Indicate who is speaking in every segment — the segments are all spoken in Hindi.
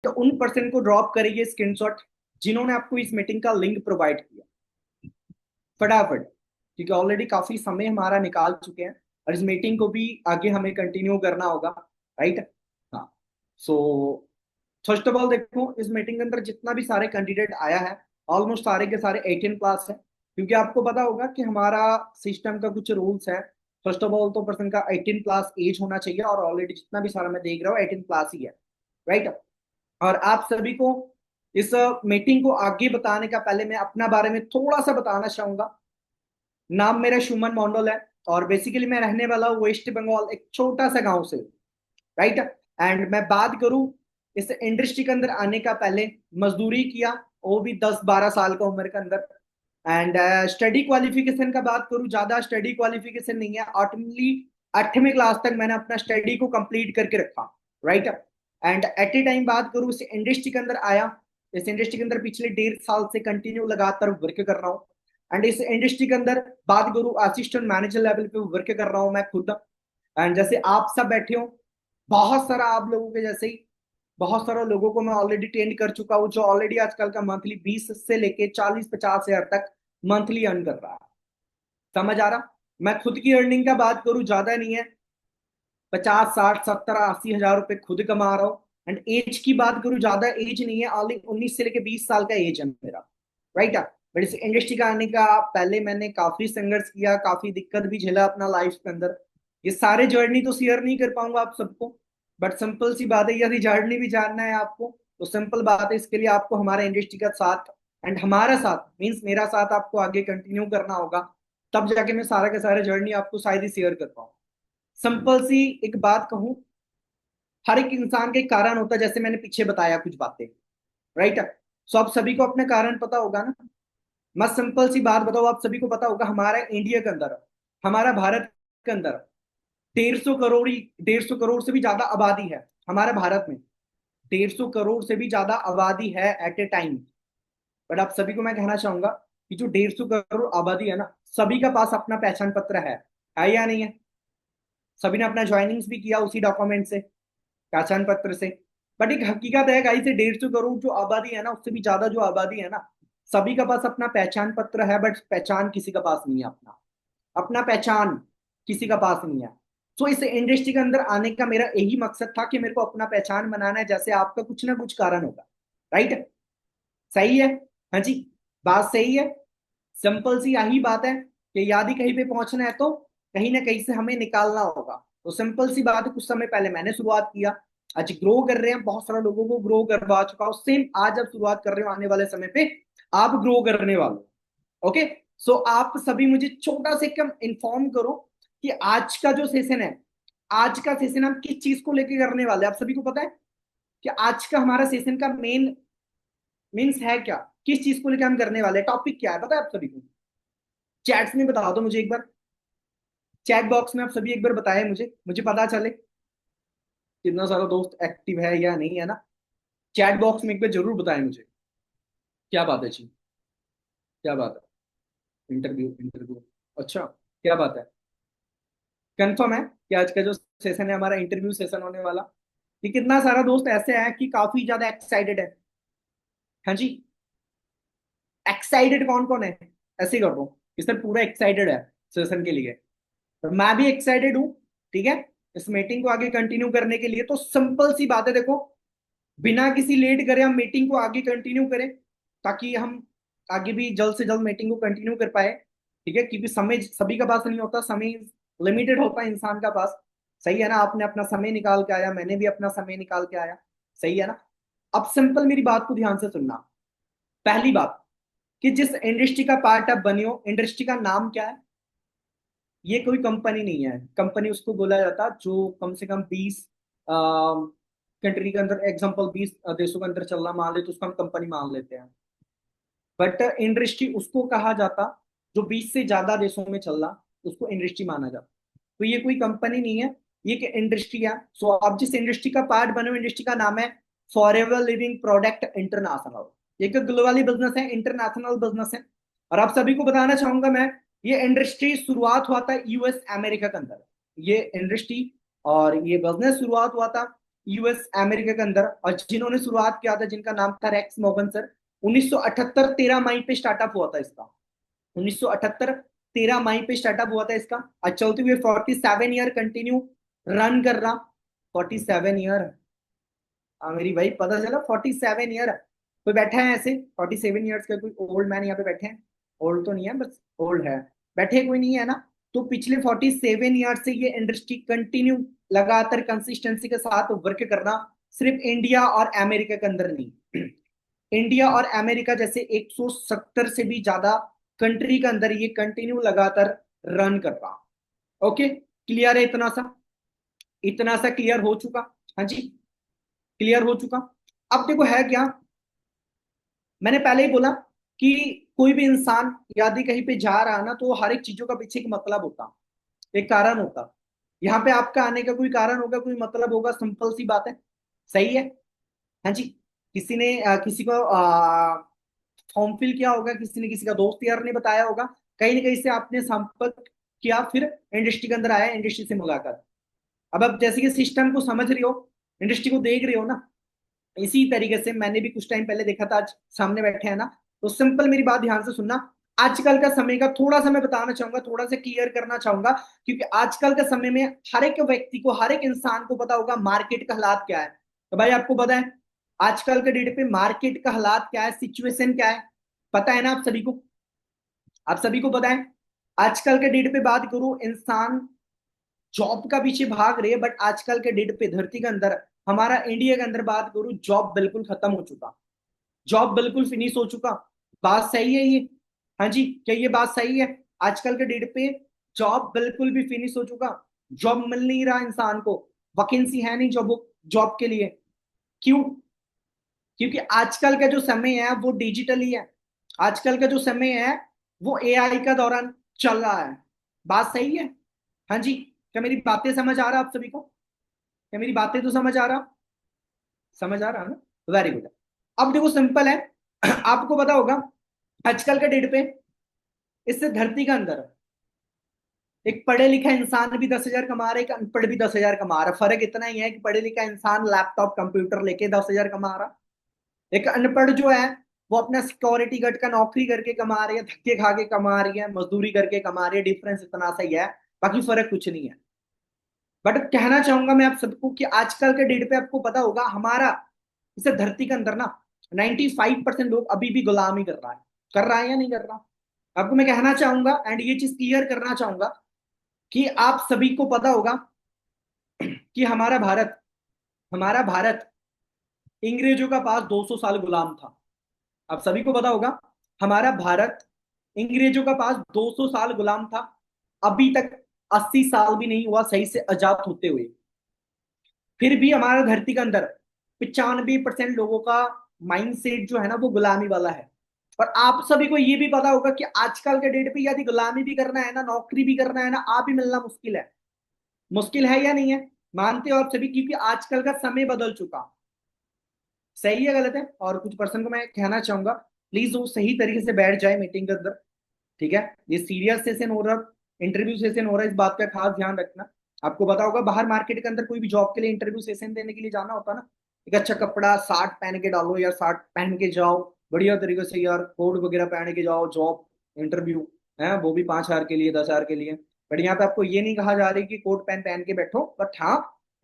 Speaker 1: तो उन पर्सन को ड्रॉप करिए स्क्रीनशॉट जिन्होंने आपको इस मीटिंग का लिंक प्रोवाइड किया, फटाफट, क्योंकि ऑलरेडी काफी समय हमारा निकाल चुके हैं और इस मीटिंग को भी आगे हमें कंटिन्यू करना होगा, राइट। हाँ, सो फर्स्ट ऑफ ऑल देखो, इस मीटिंग के अंदर जितना भी सारे कैंडिडेट आया है, ऑलमोस्ट सारे के सारे 18 प्लस है, क्योंकि आपको पता होगा कि हमारा सिस्टम का कुछ रूल्स है। फर्स्ट ऑफ ऑल तो पर्सन का 18 प्लस एज होना चाहिए, और ऑलरेडी जितना भी सारा मैं देख रहा हूँ 18 प्लस ही है, राइट। और आप सभी को इस मीटिंग को आगे बताने का पहले मैं अपना बारे में थोड़ा सा बताना चाहूंगा। नाम मेरा शुमन मंडल है, और बेसिकली मैं रहने वाला हूँ वेस्ट बंगाल, एक छोटा सा गांव से, राइट। एंड मैं बात करूं इस इंडस्ट्री के अंदर आने का, पहले मजदूरी किया, वो भी 10-12 साल का उम्र के अंदर। एंड स्टडी क्वालिफिकेशन का बात करूं, ज्यादा स्टडी क्वालिफिकेशन नहीं है, ऑटोमेटली 8वीं क्लास तक मैंने अपना स्टडी को कंप्लीट करके रखा, right. And at a time बात करूं, इस इंडस्ट्री के अंदर आया, इस इंडस्ट्री के अंदर पिछले 1.5 साल से कंटिन्यू लगातार वर्क कर रहा हूँ। एंड इस इंडस्ट्री के अंदर बात करूं, असिस्टेंट मैनेजर लेवल पे वर्क कर रहा हूं मैं खुद। एंड जैसे आप सब बैठे हो, बहुत सारा आप लोगों के जैसे ही बहुत सारे लोगों को मैं ऑलरेडी ट्रेंड कर चुका हूँ, जो ऑलरेडी आजकल का मंथली 20 से लेके 40-50 हजार तक मंथली अर्न कर रहा है। समझ आ रहा? मैं खुद की अर्निंग का बात करूं, ज्यादा नहीं है, 50-60-70-80 हजार रुपए खुद कमा रहा हूँ। एंड एज की बात करूं, ज्यादा एज नहीं है, ऑनली 19 से लेके 20 साल का एज है मेरा, राइट। बट इस इंडस्ट्री का आने का पहले मैंने काफी संघर्ष किया, काफी दिक्कत भी झेला अपना लाइफ के अंदर। ये सारे जर्नी तो शेयर नहीं कर पाऊंगा आप सबको, बट सिंपल सी बात है, यदि जर्नी भी जानना है आपको तो सिंपल बात है, इसके लिए आपको हमारे इंडस्ट्री का साथ एंड हमारा साथ मीन्स मेरा साथ आपको आगे कंटिन्यू करना होगा, तब जाके मैं सारा का सारा जर्नी आपको शायद ही शेयर कर पाऊँ। सिंपल सी एक बात कहूं, हर एक इंसान के कारण होता है, जैसे मैंने पीछे बताया कुछ बातें, राइट। सो आप सभी को अपने कारण पता होगा ना। मैं सिंपल सी बात बताऊं, आप सभी को पता होगा, हमारा इंडिया के अंदर, हमारा भारत के अंदर 150 करोड़ से भी ज्यादा आबादी है हमारे भारत में। 150 करोड़ से भी ज्यादा आबादी है एट ए टाइम। बट आप सभी को मैं कहना चाहूंगा कि जो 150 करोड़ आबादी है ना, सभी का पास अपना पहचान पत्र है या नहीं है? सभी ने अपना ज्वाइनिंग्स भी किया उसी डॉक्यूमेंट से, पहचान पत्र से। बट एक हकीकत है गाइस, से 150 करोड़ जो आबादी है ना, उससे भी ज्यादा जो आबादी है ना, सभी का पास अपना पहचान पत्र है, बट पहचान किसी का पास नहीं है अपना, अपना पहचान किसी का पास नहीं है। सो इस इंडस्ट्री के अंदर आने का मेरा यही मकसद था कि मेरे को अपना पहचान बनाना है, जैसे आपका कुछ ना कुछ कारण होगा, राइट। सही है? हाँ जी, बात सही है। सिंपल सी यही बात है कि यदि कहीं पे पहुंचना है तो कहीं ना कहीं से हमें निकालना होगा। तो सिंपल सी बात है, कुछ समय पहले मैंने शुरुआत किया, आज ग्रो कर रहे हैं, बहुत सारे लोगों को ग्रो करवा चुका हूं, सेम आज आप शुरुआत कर रहे हो, आने वाले समय पे आप ग्रो करने वाले हो। ओके, सो आप सभी मुझे छोटा से कम इन्फॉर्म करो कि आज का जो सेशन है, आज का सेशन हम किस चीज को लेकर करने वाले हैं। आप सभी को पता है कि आज का हमारा सेशन का मेन मीन्स है क्या, किस चीज को लेकर हम करने वाले हैं, टॉपिक क्या है, पता है आप सभी को? चैट्स में बता दो मुझे एक बार, चैट बॉक्स में आप सभी एक बार बताएं मुझे, मुझे पता चले कितना सारा दोस्त एक्टिव है या नहीं है ना। चैट बॉक्स में एक बार जरूर बताएं मुझे। क्या बात है जी? क्या बात है? इंटरव्यू इंटरव्यू, अच्छा, क्या बात है? कंफर्म है कि आज का जो सेशन है हमारा इंटरव्यू सेशन होने वाला? कि कितना सारा दोस्त ऐसे है कि काफी ज्यादा एक्साइटेड है? हाँ जी, एक्साइटेड कौन कौन है? ऐसे ही कर दो कि सर पूरा एक्साइटेड है सेशन के लिए। और मैं भी एक्साइटेड हूँ, ठीक है, इस मीटिंग को आगे कंटिन्यू करने के लिए। तो सिंपल सी बात है, देखो, बिना किसी लेट करे हम मीटिंग को आगे कंटिन्यू करें, ताकि हम आगे भी जल्द से जल्द मीटिंग को कंटिन्यू कर पाए, ठीक है, क्योंकि समय सभी का पास नहीं होता, समय लिमिटेड होता है इंसान का पास। सही है ना? आपने अपना समय निकाल के आया, मैंने भी अपना समय निकाल के आया, सही है ना? अब सिंपल मेरी बात को ध्यान से सुनना। पहली बात, कि जिस इंडस्ट्री का पार्ट आप बने हो, इंडस्ट्री का नाम क्या है? ये कोई कंपनी नहीं है। कंपनी उसको बोला जाता जो कम से कम 20 कंट्री के अंदर, एग्जांपल 20 देशों के अंदर चलना मान ले तो उसको हम कंपनी मान लेते हैं। बट इंडस्ट्री उसको कहा जाता जो 20 से ज्यादा देशों में चल रहा, उसको इंडस्ट्री माना जाता। तो ये कोई कंपनी नहीं है, ये एक इंडस्ट्री है। सो आप जिस इंडस्ट्री का पार्ट बने हो, इंडस्ट्री का नाम है फॉरएवर लिविंग प्रोडक्ट इंटरनेशनल। एक ग्लोबली बिजनेस है, इंटरनेशनल बिजनेस है। और आप सभी को बताना चाहूंगा मैं, ये इंडस्ट्री शुरुआत हुआ था यूएस अमेरिका के अंदर, ये इंडस्ट्री और ये बिजनेस शुरुआत हुआ था यूएस अमेरिका के अंदर, और जिन्होंने शुरुआत किया था जिनका नाम था रेक्स मॉर्गन सर। 1978 13 मई पे स्टार्टअप हुआ था इसका। 1978 13 मई पे स्टार्टअप हुआ था इसका, और चलते हुए 47 ईयर कंटिन्यू रन कर रहा। 47 ईयर, मेरी भाई पता चला 47 ईयर। कोई बैठा है ऐसे 47 ईयर्स का कोई ओल्ड मैन यहाँ पे बैठे हैं? ओल्ड तो नहीं है, बस ओल्ड है, बैठे कोई नहीं है ना। तो पिछले 47 ईयर से ये इंडस्ट्री कंटिन्यू लगातार कंसिस्टेंसी के साथ वर्क करना, सिर्फ इंडिया और अमेरिका के अंदर नहीं, इंडिया और अमेरिका जैसे 170 से भी ज्यादा कंट्री के अंदर ये कंटिन्यू लगातार रन कर रहा। ओके, क्लियर है इतना सा? इतना सा क्लियर हो चुका? हाँ जी, क्लियर हो चुका। अब देखो है क्या, मैंने पहले ही बोला कि कोई भी इंसान यदि कहीं पे जा रहा है ना, तो हर एक चीजों का पीछे एक मतलब होता, एक कारण होता। यहाँ पे आपका आने का कोई कारण होगा, कोई मतलब होगा, सिंपल सी बात है। सही है? हाँ जी। किसी ने किसी को फॉर्म फिल किया होगा, किसी ने किसी का दोस्त यार ने बताया होगा, कहीं ना कहीं से आपने संपर्क किया, फिर इंडस्ट्री के अंदर आया, इंडस्ट्री से मुलाकात। अब आप जैसे कि सिस्टम को समझ रहे हो, इंडस्ट्री को देख रहे हो ना, इसी तरीके से मैंने भी कुछ टाइम पहले देखा था, आज सामने बैठे हैं ना। तो सिंपल मेरी बात ध्यान से सुनना। आजकल का समय का थोड़ा सा मैं बताना चाहूंगा, थोड़ा सा क्लियर करना चाहूंगा, क्योंकि आजकल के समय में हर एक व्यक्ति को, हर एक इंसान को पता होगा मार्केट का हालात क्या है। तो भाई आपको पता है आजकल के डेट पे मार्केट का हालात क्या है, सिचुएशन क्या है? पता है ना आप सभी को? आप सभी को पता है? आजकल के डेट पे बात करूं, इंसान जॉब का पीछे भाग रहे हैं, बट आजकल के डेट पे धरती के अंदर, हमारा इंडिया के अंदर बात करूं, जॉब बिल्कुल खत्म हो चुका, जॉब बिल्कुल फिनिश हो चुका। बात सही है ये? हाँ जी, क्या ये बात सही है? आजकल के डेट पे जॉब बिल्कुल भी फिनिश हो चुका, जॉब मिल नहीं रहा इंसान को, वैकेंसी है नहीं जॉब, जॉब के लिए। क्यों? क्योंकि आजकल का जो समय है वो डिजिटली है, आजकल का जो समय है वो एआई का दौरान चल रहा है। बात सही है? हाँ जी, क्या मेरी बातें समझ आ रहा आप सभी को? क्या मेरी बातें तो समझ आ रहा? समझ आ रहा है ना? Very good. अब देखो सिंपल है, आपको पता होगा आजकल के डेट पे, इससे धरती का अंदर एक पढ़े लिखा इंसान भी 10,000 कमा रहा है, एक अनपढ़ भी 10,000 कमा रहा है। फर्क इतना ही है कि पढ़े लिखा इंसान लैपटॉप कंप्यूटर लेके 10,000 कमा रहा, एक अनपढ़ जो है वो अपना सिक्योरिटी गार्ड का नौकरी करके कमा रही है, धक्के खा के कमा रही है, मजदूरी करके कमा रही है। डिफरेंस इतना सा ही है, बाकी फर्क कुछ नहीं है। बट कहना चाहूंगा मैं आप सबको कि आजकल के डेट पे आपको पता होगा हमारा, इसे धरती के अंदर ना 95% लोग अभी भी गुलामी कर रहा है या नहीं कर रहा? आपको मैं कहना चाहूंगा एंड ये चीज क्लियर करना चाहूंगा कि आप सभी को पता होगा कि हमारा भारत अंग्रेजों का पास 200 साल गुलाम था। आप सभी को पता होगा हमारा भारत अंग्रेजों का पास 200 साल गुलाम था, अभी तक 80 साल भी नहीं हुआ सही से आजाद होते हुए। फिर भी हमारा धरती के अंदर 95% लोगों का माइंडसेट जो है ना वो गुलामी वाला है। और आप सभी को ये भी पता होगा कि आजकल के डेट पे यदि गुलामी भी करना है ना, नौकरी भी करना है ना, आप भी मिलना मुश्किल है। मुश्किल है या नहीं है? मानते हो आप सभी? क्योंकि आजकल का समय बदल चुका। सही है गलत है? और कुछ पर्सन को मैं कहना चाहूंगा, प्लीज वो सही तरीके से बैठ जाए मीटिंग के अंदर। ठीक है, ये सीरियस सेशन हो रहा, इंटरव्यू सेशन हो रहा है, इस बात का खास ध्यान रखना। आपको पता होगा बाहर मार्केट के अंदर कोई भी जॉब के लिए इंटरव्यू सेशन देने के लिए जाना होता है ना, एक अच्छा कपड़ा सार्ट पहन के डालो, या सार्ट पहन के जाओ, बढ़िया तरीके से यार कोट वगैरह पहन के जाओ, जॉब इंटरव्यू है वो भी 5,000 के लिए, 10,000 के लिए। बट यहाँ पे आपको ये नहीं कहा जा रही कि कोट पैंट पहन के बैठो, बट हाँ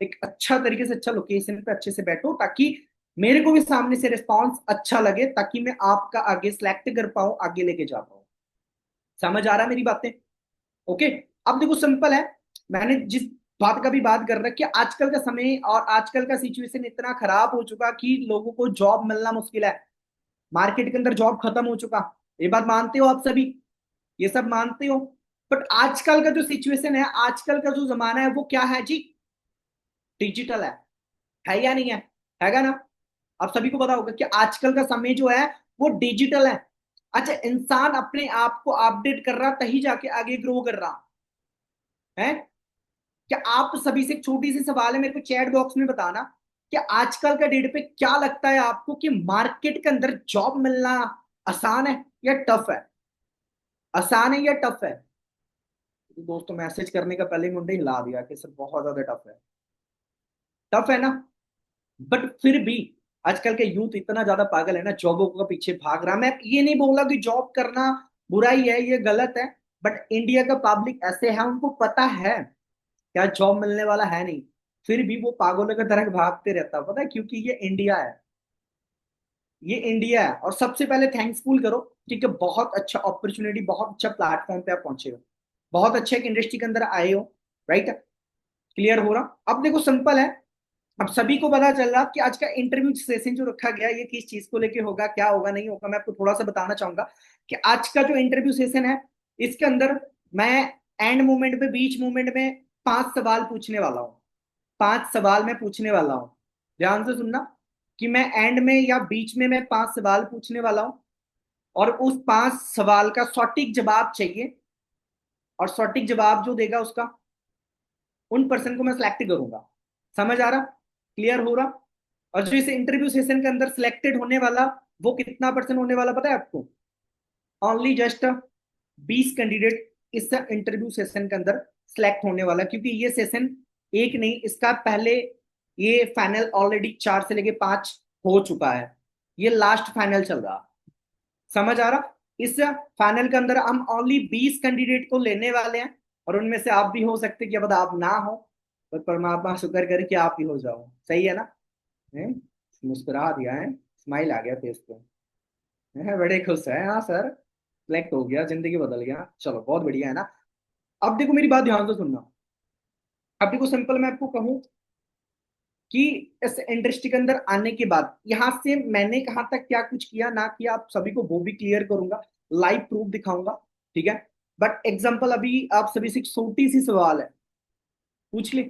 Speaker 1: एक अच्छा तरीके से, अच्छा लोकेशन पे अच्छे से बैठो, ताकि मेरे को भी सामने से रिस्पॉन्स अच्छा लगे, ताकि मैं आपका आगे सिलेक्ट कर पाऊं, आगे लेके जा पाऊं। समझ आ रहा है मेरी बातें? ओके। अब देखो सिंपल है, मैंने जिस बात का भी बात कर रहा है कि आजकल का समय और आजकल का सिचुएशन इतना खराब हो चुका कि लोगों को जॉब मिलना मुश्किल है, मार्केट के अंदर जॉब खत्म हो चुका। ये बात मानते हो आप सभी? ये सब मानते हो? बट आजकल का जो सिचुएशन है, आजकल का जो जमाना है वो क्या है जी? डिजिटल है या नहीं है? हैगा ना? आप सभी को पता होगा कि आजकल का समय जो है वो डिजिटल है। अच्छा, इंसान अपने आप को अपडेट कर रहा तभी जाके आगे ग्रो कर रहा है। क्या आप सभी से एक छोटी सी सवाल है, मेरे को चैट बॉक्स में बताना कि आजकल का डेट पे क्या लगता है आपको कि मार्केट के अंदर जॉब मिलना आसान है या टफ है? आसान है या टफ है? तो दोस्तों मैसेज करने का पहले ही मुंडे हिला दिया कि सर बहुत ज्यादा टफ है। टफ है ना? बट फिर भी आजकल के यूथ इतना ज्यादा पागल है ना, जॉबों के पीछे भाग रहा। मैं ये नहीं बोला कि जॉब करना बुराई है, ये गलत है। बट इंडिया का पब्लिक ऐसे है, उनको पता है क्या जॉब मिलने वाला है नहीं, फिर भी वो पागलों की तरह भागते रहता है। पता है, क्योंकि ये इंडिया है। ये इंडिया है। और सबसे पहले थैंक्सफुल करो, ठीक है, बहुत अच्छा अपॉर्चुनिटी, बहुत अच्छा प्लेटफॉर्म पे आप पहुंचे हो, बहुत अच्छे एक इंडस्ट्री के अंदर आए हो। राइट। क्लियर हो रहा? अब देखो सिंपल है। अब सभी को पता चल रहा कि आज का इंटरव्यू सेशन जो रखा गया ये किस चीज को लेके होगा, क्या होगा नहीं होगा। मैं आपको थोड़ा सा बताना चाहूंगा कि आज का जो इंटरव्यू सेशन है, इसके अंदर मैं एंड मोमेंट में, बीच मोमेंट में 5 सवाल पूछने वाला हूँ। 5 सवाल मैं पूछने वाला हूँ। ध्यान से सुनना कि मैं एंड में या बीच में मैं 5 सवाल पूछने वाला हूँ। और उस 5 सवाल का सटीक जवाब चाहिए। और सटीक जवाब जो देगा उसका, उन पर्सन को मैं सिलेक्ट करूंगा। समझ आ रहा? क्लियर हो रहा? और जो इस इंटरव्यू सेशन के अंदर सिलेक्टेड होने वाला, वो कितना परसेंट होने वाला पता है आपको? ओनली जस्ट 20 कैंडिडेट इस इंटरव्यू सेशन के अंदर सिलेक्ट होने वाला, क्योंकि ये सेशन एक नहीं, इसका पहले ये फाइनल ऑलरेडी 4 से लेके 5 हो चुका है। ये लास्ट फाइनल चल रहा। समझ आ रहा? इस फाइनल के अंदर हम ओनली 20 कैंडिडेट को लेने वाले हैं। और उनमें से आप भी हो सकते कि अब आप ना हो, पर परमात्मा शुक्र करे कि आप ही हो जाओ। सही है ना? हैं? मुस्कुरा दिया है, स्माइल आ गया फेस पे। हैं? बड़े खुश है, हाँ सर, सिलेक्ट हो गया, जिंदगी बदल गया, चलो बहुत बढ़िया है ना। अब देखो मेरी बात ध्यान से सुनना। अब देखो सिंपल मैं आपको कहूं कि इस इंडस्ट्री के अंदर आने के बाद यहां से मैंने कहाँ तक क्या कुछ किया ना किया, आप सभी को वो भी क्लियर करूंगा, लाइव प्रूफ दिखाऊंगा। ठीक है। बट एग्जाम्पल अभी आप सभी से एक छोटी सी सवाल है, पूछ ले,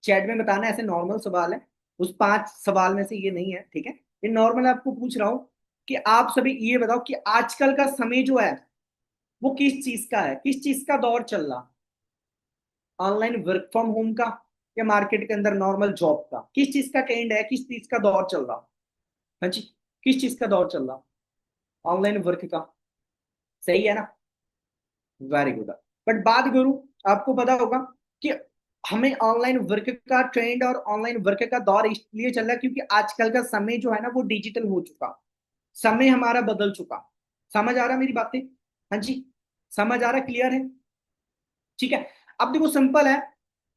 Speaker 1: चैट में बताना, ऐसे नॉर्मल सवाल है। उस 5 सवाल में से ये नहीं है, ठीक है। ये नॉर्मल आपको पूछ रहा हूं कि आप सभी ये बताओ कि आजकल का समय जो है वो किस चीज का है, किस चीज का दौर चल रहा? ऑनलाइन वर्क फ्रॉम होम का, या मार्केट के अंदर नॉर्मल जॉब का? किस चीज का ट्रेंड है, किस चीज का दौर चल रहा? हाँ जी, किस चीज का दौर चल रहा? ऑनलाइन वर्क का। सही है ना? Very good. बट बात करूं, आपको पता होगा कि हमें ऑनलाइन वर्क का ट्रेंड और ऑनलाइन वर्क का दौर इसलिए चल रहा है क्योंकि आजकल का समय जो है ना वो डिजिटल हो चुका। समय हमारा बदल चुका। समझ आ रहा मेरी बातें? हाँ जी, समझ आ रहा? क्लियर है? ठीक है। अब देखो सिंपल है,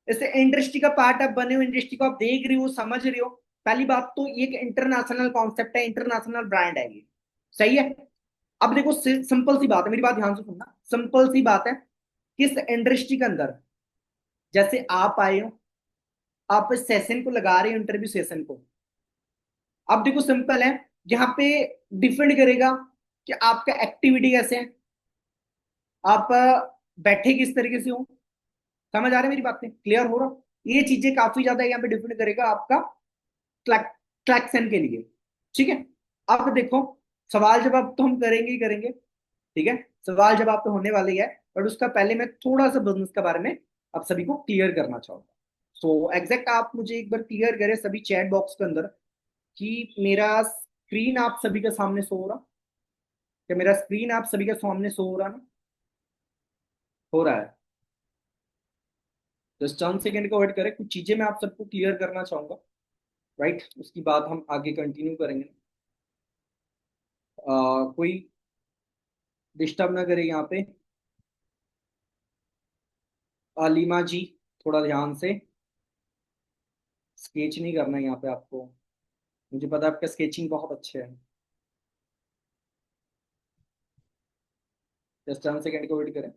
Speaker 1: जैसे इंडस्ट्री का पार्ट आप बने हो, इंडस्ट्री को आप देख रहे हो, समझ रहे हो। पहली बात तो ये एक इंटरनेशनल कॉन्सेप्ट है, इंटरनेशनल ब्रांड है ये। सही है। अब देखो सिंपल सी बात है, मेरी बात ध्यान से सुनना, सिंपल सी बात है। किस इंडस्ट्री के अंदर, जैसे आप आए हो, आप इस सेशन को लगा रहे हो, इंटरव्यू सेशन को। अब देखो सिंपल है, यहाँ पे डिपेंड करेगा कि आपका एक्टिविटी कैसे है, आप बैठे किस तरीके से हो। समझ आ रही है मेरी बातें? क्लियर हो रहा? ये चीजें काफी ज्यादा यहाँ पे डिपेंड करेगा आपका क्लैक्सन के लिए। ठीक है। अब देखो, सवाल जवाब तो हम करेंगे ही करेंगे, ठीक है, सवाल जवाब तो होने वाले ही है। बट उसका पहले मैं थोड़ा सा बिजनेस के बारे में आप सभी को क्लियर करना चाहूंगा। सो एग्जैक्ट आप मुझे एक बार क्लियर करें सभी चैट बॉक्स के अंदर कि मेरा स्क्रीन आप सभी के सामने शो हो रहा? क्या मेरा स्क्रीन आप सभी के सामने शो हो रहा ना? हो रहा है? जस्ट 1 सेकेंड को वेट करें, कुछ चीजें मैं आप सबको क्लियर करना चाहूंगा। राइट, उसकी बात हम आगे कंटिन्यू करेंगे। कोई डिस्टर्ब ना करे यहाँ पे। लीमा जी, थोड़ा ध्यान से, स्केच नहीं करना है यहाँ पे आपको। मुझे पता है आपका स्केचिंग बहुत अच्छे है। जस्ट 1 सेकेंड को वेट करें।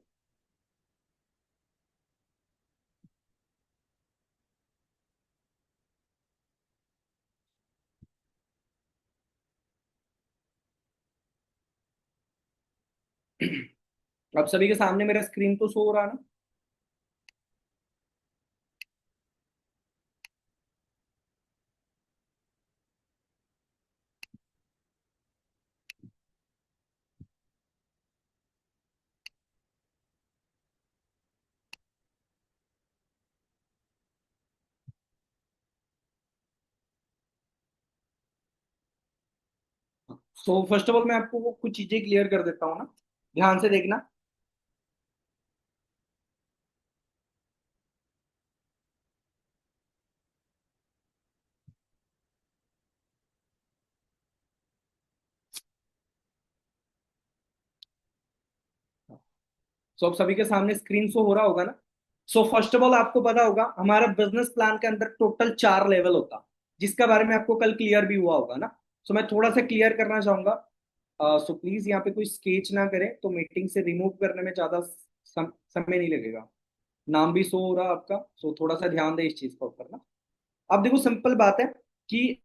Speaker 1: अब सभी के सामने मेरा स्क्रीन तो शो हो रहा है ना? सो फर्स्ट ऑफ ऑल मैं आपको वो कुछ चीजें क्लियर कर देता हूँ ना, ध्यान से देखना। सो अब सभी के सामने स्क्रीन शो हो रहा होगा ना। सो फर्स्ट ऑफ ऑल आपको पता होगा हमारा बिजनेस प्लान के अंदर टोटल 4 लेवल होता, जिसका बारे में आपको कल क्लियर भी हुआ होगा ना। सो मैं थोड़ा सा क्लियर करना चाहूंगा। सो प्लीज यहाँ पे कोई स्केच ना करें, तो मीटिंग से रिमूव करने में ज्यादा समय नहीं लगेगा। नाम भी शो हो रहा है आपका, सो थोड़ा सा ध्यान दें इस चीज पर करना। अब देखो सिंपल बात है कि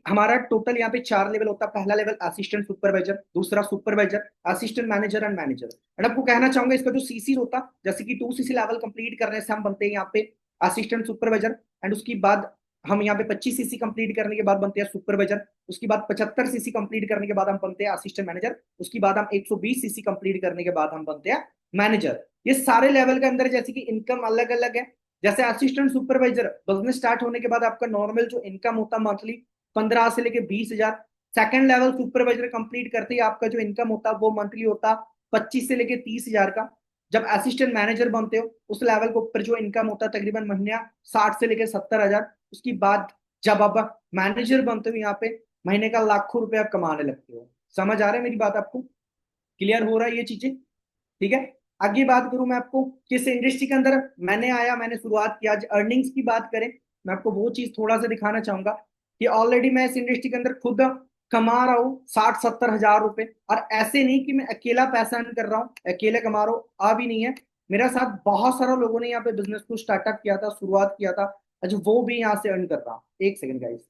Speaker 1: हमारा टोटल यहाँ पे 4 लेवल होता है। पहला लेवल असिस्टेंट सुपरवाइजर, दूसरा supervisor, assistant manager and manager. And आपको कहना चाहूंगा इसका जो सीसी होता, जैसे कि 2 सीसी लेवल कंप्लीट करने से हम बनते हैं यहाँ पे असिस्टेंट सुपरवाइजर। एंड उसके बाद हम यहाँ पे 25 सीसी कंप्लीट करने के बाद बनते हैं सुपरवाइजर। उसके बाद 75 सीसी कंप्लीट करने के बाद हम बनते हैं असिस्टेंट मैनेजर। उसके बाद हम 120 सीसी कंप्लीट करने के बाद हम बनते हैं मैनेजर। ये सारे लेवल के अंदर जैसे कि इनकम अलग अलग है। जैसे असिस्टेंट सुपरवाइजर बिजनेस स्टार्ट होने के बाद आपका नॉर्मल जो इनकम होता मंथली 15 से लेके 20 हजार। सेकंड लेवल सुपरवाइजर कंप्लीट करते ही आपका जो इनकम होता वो मंथली होता 25 से लेके 30 हजार का। जब असिस्टेंट मैनेजर बनते हो उस लेवल के ऊपर जो इनकम होता है तकरीबन महीना 60 से लेके 70 हजार। उसके बाद जब आप मैनेजर बनते हो यहाँ पे महीने का लाखों रुपए आप कमाने लगते हो। समझ आ रहा है मेरी बात आपको? क्लियर हो रहा है ये चीजें? ठीक है। आगे बात करूं मैं आपको किस इंडस्ट्री के अंदर मैंने आया, मैंने शुरुआत किया। आज अर्निंग्स की बात करें, मैं आपको वो चीज थोड़ा सा दिखाना चाहूंगा कि ऑलरेडी मैं इस इंडस्ट्री के अंदर खुद कमा रहा हूँ 60-70 हजार रुपए। और ऐसे नहीं कि मैं अकेला पैसा अर्न कर रहा हूँ, अकेले कमा रहा हूँ, आ भी नहीं है। मेरा साथ बहुत सारे लोगों ने यहाँ पे बिजनेस को स्टार्टअप किया था, शुरुआत किया था। अच्छा वो भी यहाँ से अर्न कर रहा हूँ। एक सेकंड गाइस।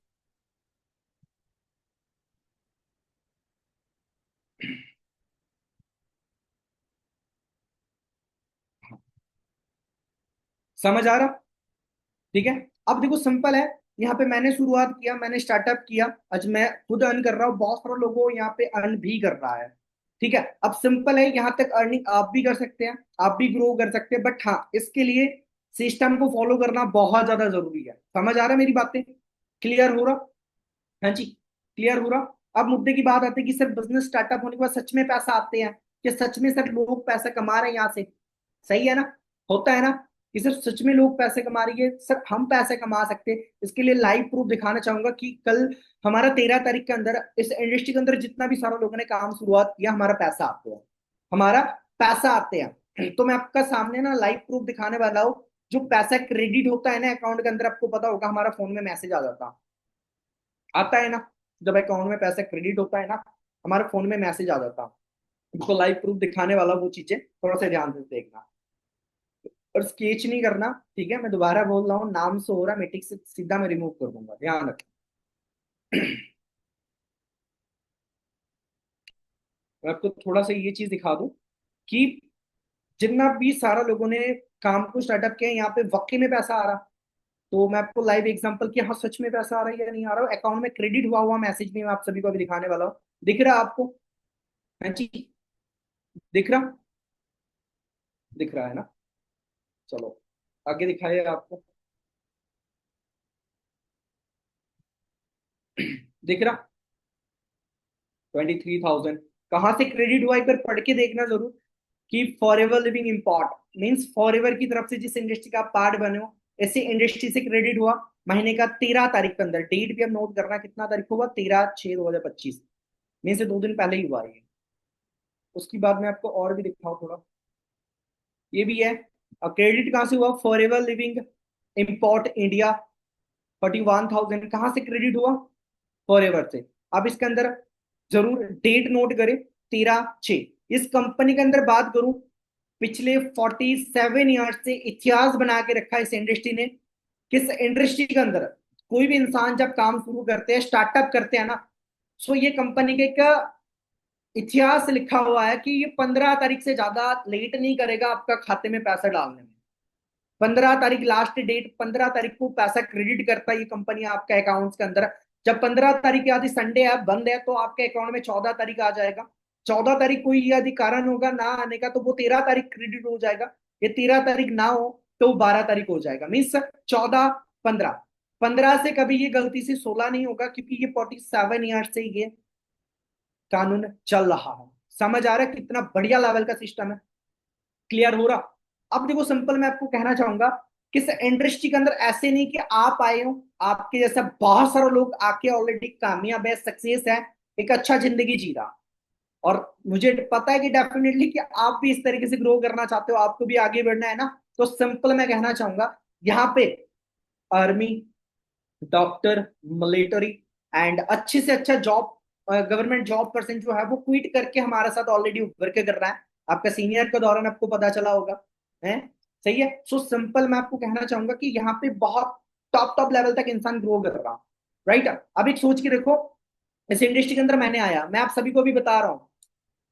Speaker 1: समझ आ रहा? ठीक है। अब देखो सिंपल है, यहाँ पे मैंने शुरुआत किया, मैंने स्टार्टअप किया, आज मैं खुद अर्न कर रहा हूँ, बहुत सारे लोगों यहाँ पे अर्न भी कर रहा है। ठीक है। अब सिंपल है, यहाँ तक अर्निंग आप भी कर सकते हैं, आप भी ग्रो कर सकते हैं, बट हाँ इसके लिए सिस्टम को फॉलो करना बहुत ज्यादा जरूरी है। समझ आ रहा है मेरी बातें? क्लियर हो रहा? हाँ जी, क्लियर हो रहा। अब मुद्दे की बात आती है कि सिर्फ बिजनेस स्टार्टअप होने के बाद सच में पैसा आते हैं, कि सच में सिर्फ लोग पैसा कमा रहे हैं यहाँ से? सही है ना? होता है ना कि सिर्फ सच में लोग पैसे कमा रही है, सिर्फ हम पैसे कमा सकते हैं? इसके लिए लाइव प्रूफ दिखाना चाहूंगा कि कल हमारा 13 तारीख के अंदर इस इंडस्ट्री के अंदर जितना भी सारे लोगों ने काम शुरुआत किया, हमारा पैसा आते हैं, हमारा पैसा आते हैं। तो मैं आपका सामने ना लाइव प्रूफ दिखाने वाला हूँ। जो पैसा क्रेडिट होता है ना अकाउंट के अंदर, आपको पता होगा हमारा फोन में मैसेज आ जाता आता है ना। जब अकाउंट में पैसा क्रेडिट होता है ना, हमारे फोन में मैसेज आ जाता। तो लाइव प्रूफ दिखाने वाला वो चीजें थोड़ा सा ध्यान से देखना, और स्केच नहीं करना। ठीक है, मैं दोबारा बोल रहा हूँ, नाम से हो रहा है, मीटिंग से सीधा मैं रिमूव कर दूंगा, ध्यान रखना। मैं आपको थोड़ा सा ये चीज दिखा दूं कि जितना भी सारा लोगों ने काम को स्टार्टअप किया यहाँ पे वाकई में पैसा आ रहा। तो मैं आपको लाइव एग्जांपल कि हाँ सच में पैसा आ रहा है या नहीं आ रहा, अकाउंट में क्रेडिट हुआ हुआ मैसेज भी मैं आप सभी को अभी दिखाने वाला हूँ। दिख रहा है आपको? हाँ जी, दिख रहा? दिख रहा है ना? चलो आगे दिखाइए आपको। दिख रहा? 23,000 कहाँ से क्रेडिट हुआ, एक बार पढ़ के देखना जरूर। कि for ever living import means for ever की तरफ से जिस इंडस्ट्री का आप पार्ट बने हो, ऐसे इंडस्ट्री से क्रेडिट हुआ महीने का 13 तारीख के अंदर। डेट भी अब नोट करना, कितना तारीख हुआ? 13/6/2025, मीन से 2 दिन पहले ही हुआ है ये। उसकी बाद में आपको और भी दिखाऊं थोड़ा, ये भी है। क्रेडिट कहाँ से हुआ? For ever living import India 41,000 कहाँ से क्रेडिट हुआ? फॉर एवर से। अब इसके अंदर जरूर डेट नोट करें, 13/6। इस कंपनी के अंदर बात करूं, पिछले 47 ईयर्स से इतिहास बना के रखा है इस इंडस्ट्री ने। किस इंडस्ट्री के अंदर कोई भी इंसान जब काम शुरू करते हैं, स्टार्टअप करते हैं ना, सो ये कंपनी के का इतिहास लिखा हुआ है कि ये 15 तारीख से ज्यादा लेट नहीं करेगा आपका खाते में पैसा डालने में। 15 तारीख लास्ट डेट, 15 तारीख को पैसा क्रेडिट करता है ये कंपनी आपके अकाउंट्स के अंदर। जब 15 तारीख यदि संडे है, बंद है, तो आपके अकाउंट में 14 तारीख आ जाएगा। 14 तारीख कोई यदि कारण होगा ना आने का, तो वो 13 तारीख क्रेडिट हो जाएगा। ये 13 तारीख ना हो तो 12 तारीख हो जाएगा, मीन्स 14, 15। 15 से कभी ये गलती से 16 नहीं होगा, क्योंकि ये 47 ईयर से ये कानून चल रहा है। समझ आ रहा है कितना बढ़िया लेवल का सिस्टम है? क्लियर हो रहा? अब देखो सिंपल मैं आपको कहना चाहूंगा कि इस इंडस्ट्री के अंदर ऐसे नहीं कि आप आए हो, आपके जैसा बहुत सारे लोग आके ऑलरेडी कामयाब है, सक्सेस है, एक अच्छा जिंदगी जी रहा। और मुझे पता है कि डेफिनेटली कि आप भी इस तरीके से ग्रो करना चाहते हो, आपको भी आगे बढ़ना है ना। तो सिंपल मैं कहना चाहूंगा, यहाँ पे आर्मी, डॉक्टर, मिलिट्री एंड अच्छे से अच्छा जॉब, गवर्नमेंट जॉब पर्सन जो है वो क्विट करके हमारे साथ ऑलरेडी वर्क कर रहा है। आपका सीनियर के दौरान आपको पता चला होगा, है सही है। सो सिंपल मैं आपको कहना चाहूंगा कि यहाँ पे बहुत टॉप टॉप लेवल तक इंसान ग्रो कर रहा, राइट। अब एक सोच के देखो, इस इंडस्ट्री के अंदर मैंने आया, मैं आप सभी को भी बता रहा हूँ,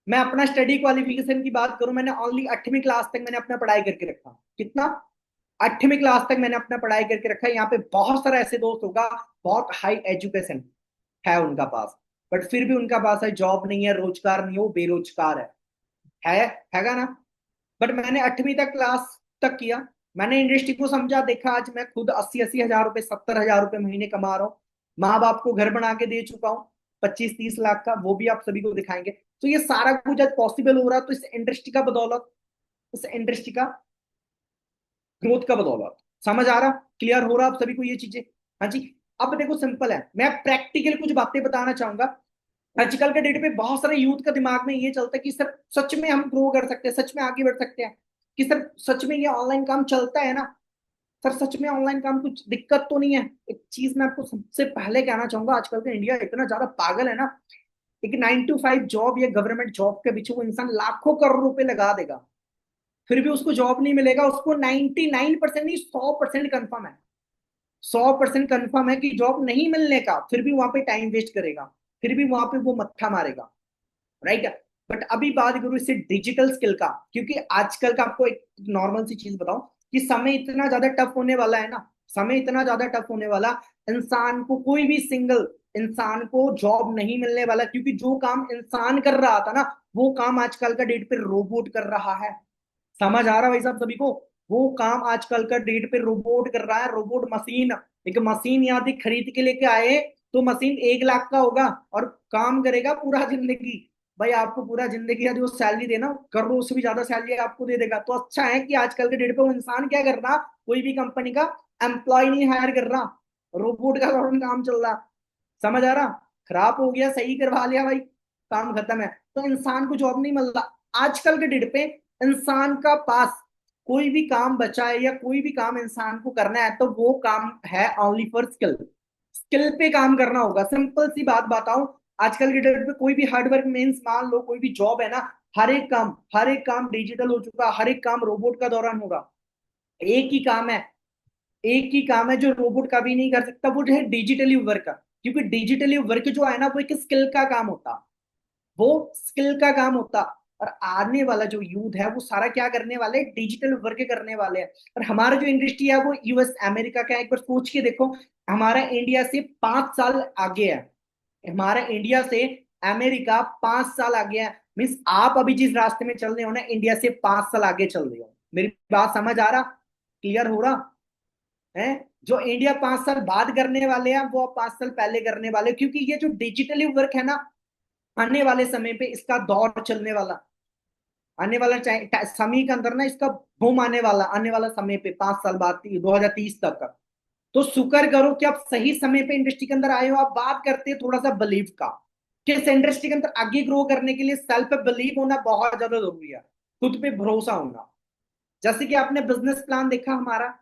Speaker 1: मैं अपना स्टडी क्वालिफिकेशन की बात करूं, मैंने ओनली 8वीं क्लास तक मैंने अपना पढ़ाई करके रखा। कितना? 8वीं क्लास तक मैंने अपना पढ़ाई करके रखा है। यहाँ पे बहुत सारे ऐसे दोस्त होगा, बहुत हाई एजुकेशन है उनका पास, बट फिर भी उनका पास है जॉब नहीं है, रोजगार नहीं है, वो बेरोजगार है हैगा ना। बट मैंने 8वीं तक क्लास तक किया, मैंने इंडस्ट्री को समझा, देखा, आज मैं खुद 80-80 हजार रुपए, 70 हजार रुपए महीने कमा रहा हूँ, माँ बाप को घर बना के दे चुका हूँ 25-30 लाख का, वो भी आप सभी को दिखाएंगे। तो ये सारा कुछ आज पॉसिबल हो रहा है तो इस इंडस्ट्री का बदौलत, इस इंडस्ट्री का ग्रोथ का बदौलत। समझ आ रहा, क्लियर हो रहा आप सभी को ये चीजें? हाँ जी। अब देखो सिंपल है, मैं प्रैक्टिकल कुछ बातें बताना चाहूंगा। आजकल के डेट पे बहुत सारे यूथ का दिमाग में ये चलता है कि सर सच में हम ग्रो कर सकते हैं, सच में आगे बढ़ सकते हैं, कि सर सच में ये ऑनलाइन काम चलता है ना, सर सच में ऑनलाइन काम कुछ दिक्कत तो नहीं है। एक चीज मैं आपको सबसे पहले कहना चाहूंगा, आजकल का इंडिया इतना ज्यादा पागल है ना, एक 9 to 5 जॉब या गवर्नमेंट जॉब के पीछे वो इंसान लाखों करोड़ रुपए लगा देगा, फिर भी उसको जॉब नहीं मिलेगा। उसको 99% नहीं, 100% कंफर्म है, 100% कंफर्म है कि जॉब नहीं मिलने का, फिर भी वहां पे टाइम वेस्ट करेगा, फिर भी वहां पे वो मत्था मारेगा, राइट। बट अभी बात करूं इससे डिजिटल स्किल का, क्योंकि आजकल का आपको एक नॉर्मल सी चीज बताऊं कि समय इतना ज्यादा टफ होने वाला है ना, समय इतना ज्यादा टफ होने वाला, इंसान को, कोई भी सिंगल इंसान को जॉब नहीं मिलने वाला, क्योंकि जो काम इंसान कर रहा था ना, वो काम आजकल का डेट पे रोबोट कर रहा है। समझ आ रहा भाई साहब सभी को? वो काम आजकल का डेट पे रोबोट कर रहा है, रोबोट मशीन। एक मशीन यदि खरीद के लेके आए तो मशीन 1 लाख का होगा और काम करेगा पूरा जिंदगी। भाई आपको पूरा जिंदगी यदि वो सैलरी देना, करोड़ों से भी ज्यादा सैलरी आपको दे देगा। तो अच्छा है कि आजकल के डेट पे वो इंसान क्या कर रहा, कोई भी कंपनी का एम्प्लॉय नहीं हायर कर रहा, रोबोट का काम चल रहा। समझ आ रहा? खराब हो गया, सही करवा लिया भाई, काम खत्म है। तो इंसान को जॉब नहीं मिल रहा आजकल के डेट पे। इंसान का पास कोई भी काम बचा है या कोई भी काम इंसान को करना है तो वो काम है ओनली फॉर स्किल। स्किल पे काम करना होगा। सिंपल सी बात बताऊं, आजकल के डेट पे कोई भी हार्डवर्क मीन्स, मान लो कोई भी जॉब है ना, हर एक काम डिजिटल हो चुका, हर एक काम रोबोट का दौरान होगा। एक ही काम है, एक ही काम है जो रोबोट का भी नहीं कर सकता, वो जो है डिजिटली वर्क का। क्योंकि डिजिटली वर्क जो है ना वो एक स्किल का काम होता, वो स्किल का काम होता। और आने वाला जो यूथ है वो सारा क्या करने वाले, डिजिटल वर्क करने वाले हैं। और हमारा जो इंडस्ट्री है वो यूएस अमेरिका का है। एक बार सोच के देखो, हमारा इंडिया से 5 साल आगे है, हमारा इंडिया से अमेरिका 5 साल आगे है। मीन्स आप अभी जिस रास्ते में चल रहे हो ना, इंडिया से 5 साल आगे चल रहे हो। मेरी बात समझ आ रहा, क्लियर हो रहा है? जो इंडिया 5 साल बाद करने वाले हैं वो 5 साल पहले करने वाले, क्योंकि ये जो डिजिटली वर्क है ना, आने वाले समय पे इसका दौर चलने वाला, आने वाला समय के अंदर ना इसका बूम आने वाला, आने वाला समय पे 5 साल बाद 2030 तक का। तो शुक्र करो कि आप सही समय पे इंडस्ट्री के अंदर आए हो। आप बात करते हैं थोड़ा सा बिलीव का, कि इस इंडस्ट्री के अंदर आगे ग्रो करने के लिए सेल्फ पे बिलीव होना बहुत ज्यादा जरूरी है, खुद पे भरोसा होना। जैसे कि आपने बिजनेस प्लान देखा हमारा,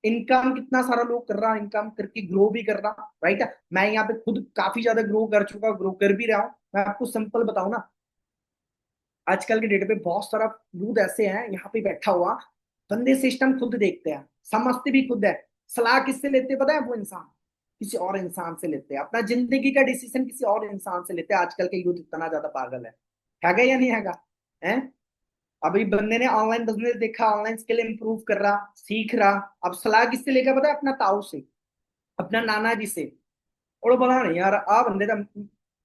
Speaker 1: इनकम कितना सारा लोग कर रहा, इनकम करके ग्रो भी कर रहा, राइट। मैं यहाँ पे खुद काफी ज्यादा ग्रो कर चुका, ग्रो कर भी रहा हूँ। मैं आपको सिंपल बताऊं ना, आजकल के डेट पे बहुत सारा यूथ ऐसे हैं यहाँ पे बैठा हुआ, बंदे सिस्टम खुद देखते हैं, समझते भी खुद है। सलाह किससे लेते हैं पता है? वो इंसान किसी और इंसान से लेते हैं, अपना जिंदगी का डिसीजन किसी और इंसान से लेते हैं। आजकल के यूथ इतना ज्यादा पागल हैगा या नहीं हैगा? है? अभी बंदे ने ऑनलाइन बिजनेस देखा, ऑनलाइन स्किल इंप्रूव कर रहा, सीख रहा। अब सलाह किससे लेकर पता है? अपना ताऊ से, अपना नाना जी से। और बोला नहीं यार, आ बंदे का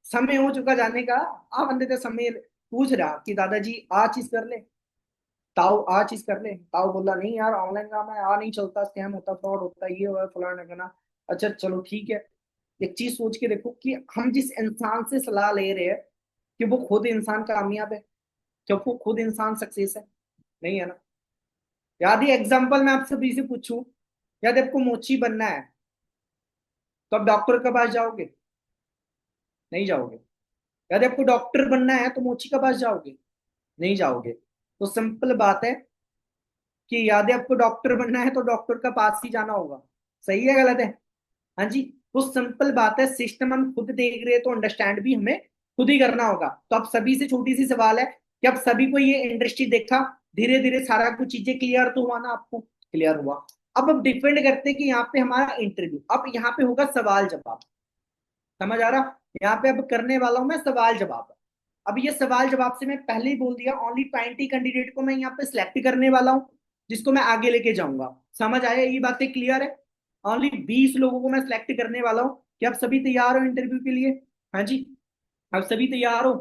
Speaker 1: समय हो चुका जाने का, आ बंदे का समय पूछ रहा कि दादाजी आ चीज कर ले, ताऊ आ चीज कर ले। ताऊ बोला नहीं यार, ऑनलाइन काम है, आ नहीं चलता, स्कैम होता, फ्रॉड होता, ये हुआ फलाना करना। अच्छा चलो ठीक है। एक चीज सोच के देखो कि हम जिस इंसान से सलाह ले रहे हैं, कि वो खुद इंसान कामयाब है? क्या वो खुद इंसान सक्सेस है? नहीं है ना। यदि एग्जाम्पल मैं आपसे भी से पूछूं, यदि आपको मोची बनना है तो आप डॉक्टर के पास जाओगे? नहीं जाओगे। यदि आपको डॉक्टर बनना है तो मोची के पास जाओगे? नहीं जाओगे। तो सिंपल बात है कि यदि आपको डॉक्टर बनना है तो डॉक्टर का पास ही जाना होगा। सही है गलत है? हाँ जी। तो सिंपल बात है, सिस्टम हम खुद देख रहे हैं तो अंडरस्टैंड भी हमें खुद ही करना होगा। तो अब सभी से छोटी सी सवाल है कि अब सभी को ये इंडस्ट्री देखा, धीरे धीरे सारा कुछ चीजें क्लियर तो हुआ ना? आपको क्लियर हुआ। अब डिपेंड करते हैं कि यहाँ पे हमारा इंटरव्यू, अब यहाँ पे होगा सवाल जवाब। समझ आ रहा? यहाँ पे अब करने वाला हूं मैं सवाल जवाब। अब ये सवाल जवाब से मैं पहले ही बोल दिया, ओनली 20 कैंडिडेट को मैं यहाँ पे सिलेक्ट करने वाला हूँ, जिसको मैं आगे लेके जाऊंगा। समझ आया? ये बातें क्लियर है? ओनली 20 लोगों को मैं सिलेक्ट करने वाला हूँ। क्या आप सभी तैयार हो इंटरव्यू के लिए? हाँ जी। आप सभी तैयार हो?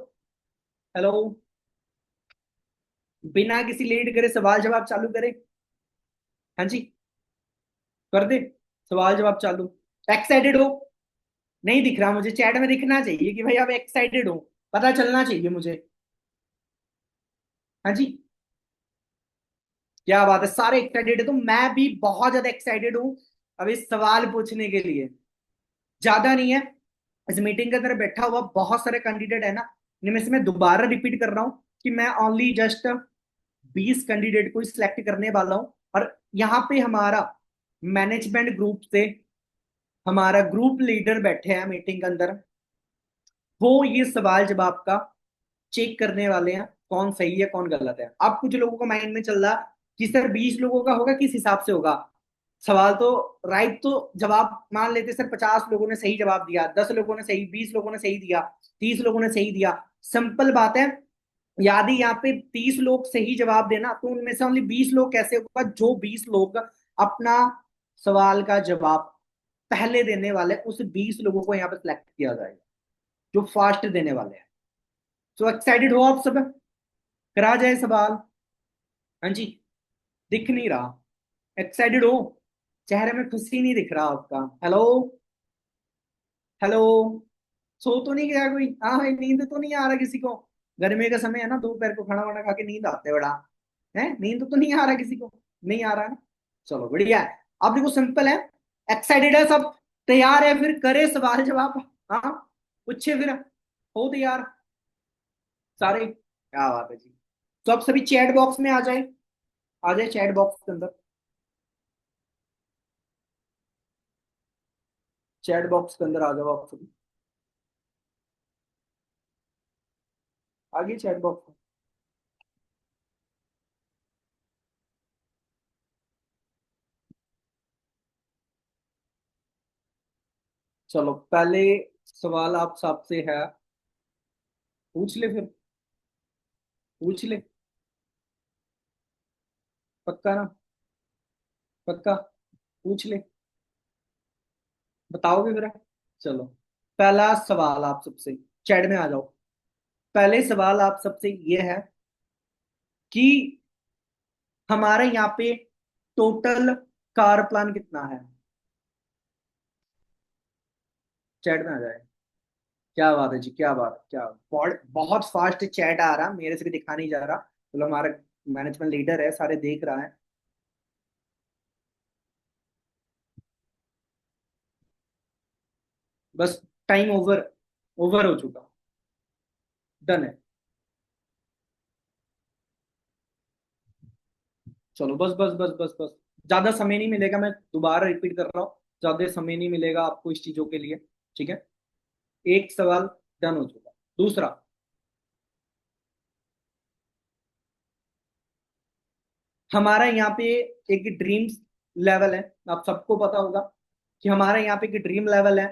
Speaker 1: हेलो? बिना किसी लेट करे सवाल जवाब चालू करें? हाँ जी, कर दे सवाल जवाब चालू। एक्साइटेड हो? नहीं दिख रहा मुझे, चैट में दिखना चाहिए कि भाई आप एक्साइटेड हो, पता चलना चाहिए मुझे। हाँ जी, क्या बात है, सारे एक्साइटेड है तो मैं भी बहुत ज्यादा एक्साइटेड हूँ अब इस सवाल पूछने के लिए। ज्यादा नहीं है, इस मीटिंग के अंदर बैठा हुआ बहुत सारे कैंडिडेट है ना, इनमें से मैं दोबारा रिपीट कर रहा हूँ कि मैं ओनली जस्ट 20 कैंडिडेट को सिलेक्ट करने वाला हूँ। और यहाँ पे हमारा मैनेजमेंट ग्रुप से हमारा ग्रुप लीडर बैठे हैं मीटिंग के अंदर, वो ये सवाल जवाब का चेक करने वाले हैं कौन सही है कौन गलत है। अब कुछ लोगों को माइंड में चल रहा कि सर 20 लोगों का होगा, किस हिसाब से होगा सवाल? तो राइट, तो जवाब मान लेते सर 50 लोगों ने सही जवाब दिया, 10 लोगों ने सही, 20 लोगों ने सही दिया, 30 लोगों ने सही दिया। सिंपल बात है, यदि यहाँ पे 30 लोग सही जवाब देना तो उनमें से ओनली 20 लोग कैसे होगा? जो 20 लोग अपना सवाल का जवाब पहले देने वाले, उस 20 लोगों को यहाँ पे सिलेक्ट किया जाएगा, जो फास्ट देने वाले हैं। तो एक्साइटेड हो आप सब? करा जाए सवाल? हाँ जी। दिख नहीं रहा, एक्साइटेड हो? चेहरे में खुशी नहीं दिख रहा आपका। हेलो? हेलो? सो तो नहीं गया कोई? हाँ, नींद तो नहीं आ रहा किसी को? गर्मी का समय है ना, दोपहर को खाना वाना खा के नींद आते बड़ा है, नींद तो नहीं आ रहा किसी को? नहीं आ रहा है ना? चलो बढ़िया है। अब देखो सिंपल है, एक्साइटेड है सब, तैयार है, फिर करे सवाल जवाब। हाँ, पूछे फिर, हो तैयार सारे? क्या बात है जी। तो अब सभी चैट बॉक्स में आ जाए, आ जाए चैट बॉक्स के अंदर, चैट बॉक्स के अंदर आ जाओ आप सभी। आगे चैट बॉक्स में। चलो पहले सवाल आप सबसे है, पूछ ले फिर, पूछ ले। पक्का ना? पक्का? पूछ ले, बताओगे फिर? चलो पहला सवाल आप सबसे, चैट में आ जाओ। पहले सवाल आप सबसे ये है कि हमारे यहाँ पे टोटल कार प्लान कितना है? चैट में आ जाए। क्या बात है जी, क्या बात है, क्या बहुत बहुत फास्ट चैट आ रहा, मेरे से भी दिखा नहीं जा रहा। मतलब हमारा मैनेजमेंट लीडर है, सारे देख रहा है। बस टाइम ओवर, ओवर हो चुका, डन है। चलो बस बस बस बस बस, ज्यादा समय नहीं मिलेगा, मैं दोबारा रिपीट कर रहा हूँ, ज्यादा समय नहीं मिलेगा आपको इस चीजों के लिए। ठीक है, एक सवाल डन हो चुका। दूसरा, हमारा यहाँ पे एक ड्रीम लेवल है, आप सबको पता होगा कि हमारे यहाँ पे एक ड्रीम लेवल है,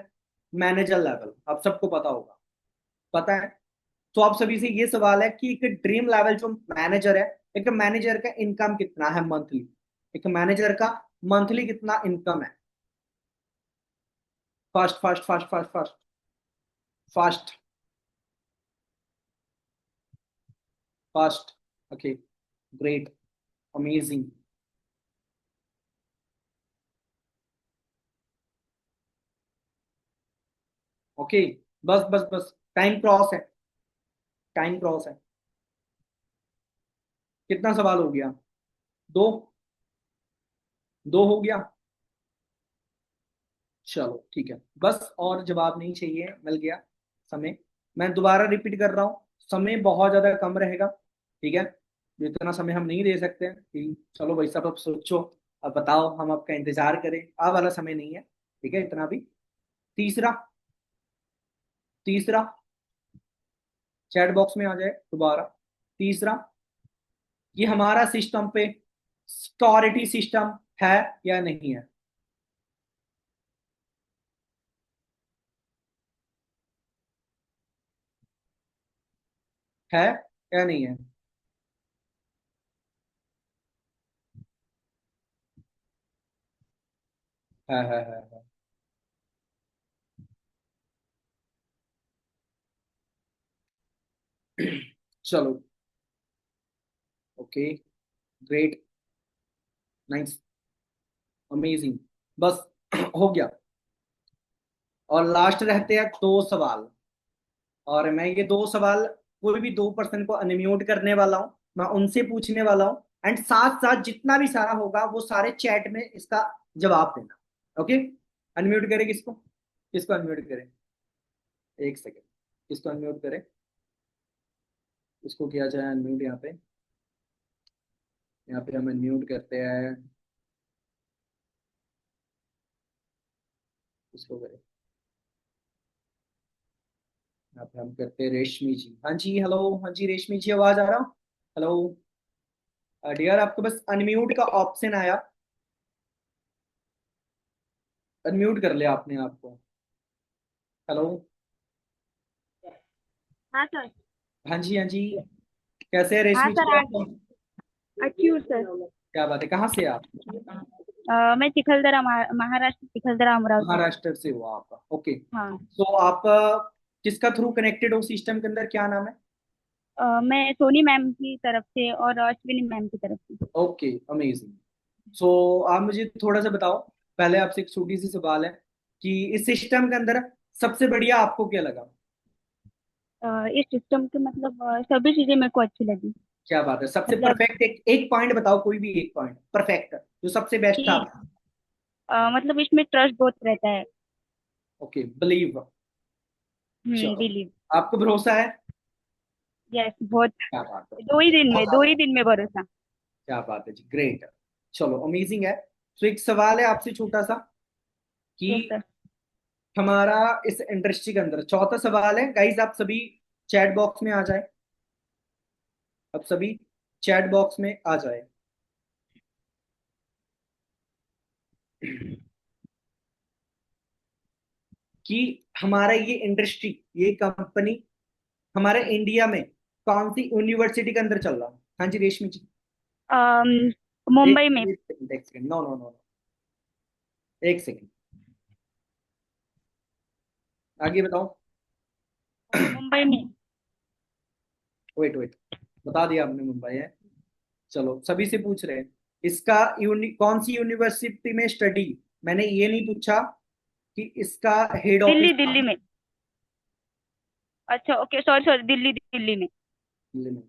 Speaker 1: मैनेजर लेवल, आप सबको पता होगा। पता है? तो आप सभी से ये सवाल है कि एक ड्रीम लेवल जो मैनेजर है, एक मैनेजर का इनकम कितना है मंथली? एक मैनेजर का मंथली कितना इनकम है? Fast fast fast fast fast fast fast. Okay, great, amazing. Okay, बस बस बस, टाइम क्रॉस है, टाइम क्रॉस है। कितना सवाल हो गया? दो? दो हो गया? चलो ठीक है, बस और जवाब नहीं चाहिए, मिल गया समय। मैं दोबारा रिपीट कर रहा हूँ, समय बहुत ज्यादा कम रहेगा, ठीक है। तो इतना समय हम नहीं दे सकते हैं कि चलो भाई साहब अब सोचो, अब बताओ, हम आपका इंतजार करें, आ वाला समय नहीं है, ठीक है, इतना भी। तीसरा, तीसरा, चैट बॉक्स में आ जाए दोबारा। तीसरा, कि हमारा सिस्टम पे सिक्योरिटी सिस्टम है या नहीं है। है या नहीं है। है। चलो, ओके, ग्रेट, नाइस, अमेजिंग, बस हो गया। और लास्ट रहते हैं दो सवाल, और मैं ये दो सवाल कोई भी दो पर्सन को अनम्यूट करने वाला हूँ, मैं उनसे पूछने वाला हूँ, एंड साथ साथ जितना भी सारा होगा वो सारे चैट में इसका जवाब देना, ओके। अनम्यूट करें किसको, किसको अनम्यूट करें, एक सेकेंड, किसको अनम्यूट करें, इसको किया जाए अनम्यूट, यहाँ पे, यहाँ पे हम अनम्यूट करते हैं, इसको करें, यहाँ पे हम करते हैं रेशमी जी। हाँ जी, हेलो, हाँ जी रेशमी जी, आवाज आ रहा। हेलो डियर, आपको बस अनम्यूट का ऑप्शन आया, अनम्यूट कर लिया आपने आपको। हेलो,
Speaker 2: हाँ सर।
Speaker 1: हाँ जी, हाँ जी, कैसे है
Speaker 2: हाँ
Speaker 1: रेशमी
Speaker 2: सर,
Speaker 1: जी
Speaker 2: आ
Speaker 1: आप।
Speaker 2: अच्छी हूँ सर।
Speaker 1: क्या बात है, कहाँ से आप।
Speaker 2: मैं चिखलदरा, महाराष्ट्र, चिखलदरा, अमरावती।
Speaker 1: महाराष्ट्र से हो आप, ओके।
Speaker 2: हाँ।
Speaker 1: तो आप किसका थ्रू कनेक्टेड हो सिस्टम के अंदर, क्या नाम है।
Speaker 2: मैं सोनी मैम की तरफ से और अश्विनी मैम की तरफ से।
Speaker 1: Okay, amazing. सो आप मुझे थोड़ा सा बताओ, पहले आपसे एक छोटी सी सवाल है कि इस सिस्टम के अंदर सबसे बढ़िया आपको क्या लगा।
Speaker 2: इस सिस्टम के मतलब सभी चीजें मेरे को अच्छी लगी।
Speaker 1: क्या बात है, सबसे
Speaker 2: मतलब
Speaker 1: परफेक्ट एक एक पॉइंट बताओ, कोई भी एक पॉइंट परफेक्ट जो सबसे बेस्ट था।
Speaker 2: कि मतलब इसमें ट्रस्ट बहुत रहता है।
Speaker 1: Okay, believe. चलो,
Speaker 2: बिलीव।
Speaker 1: आपको भरोसा है।
Speaker 2: यस, बहुत।
Speaker 1: क्या बात है,
Speaker 2: दो ही दिन में भरोसा।
Speaker 1: क्या बात है जी, ग्रेट। चलो, अमेजिंग है। तो एक सवाल है आपसे छोटा सा कि
Speaker 2: यस सर।
Speaker 1: हमारा इस इंडस्ट्री के अंदर, चौथा सवाल है गाइस, आप सभी चैट बॉक्स में आ जाए, अब सभी चैट बॉक्स में आ जाए। कि हमारा ये इंडस्ट्री, ये कंपनी हमारे इंडिया में कौन सी यूनिवर्सिटी के अंदर चल रहा है। हाँ जी रेशमी जी।
Speaker 2: अम,
Speaker 1: एक
Speaker 2: मुंबई में।
Speaker 1: एक सेकंड, एक सेकंड, नो नो नो, एक सेकंड, आगे बताओ।
Speaker 2: मुंबई में।
Speaker 1: वेट वेट, बता दिया आपने, मुंबई है। चलो, सभी से पूछ रहे हैं, इसका कौन सी यूनिवर्सिटी में स्टडी, मैंने ये नहीं पूछा कि इसका हेड ऑफिस
Speaker 2: दिल्ली, दिल्ली में। अच्छा, okay, sorry sorry, Delhi, Delhi में।
Speaker 1: दिल्ली में,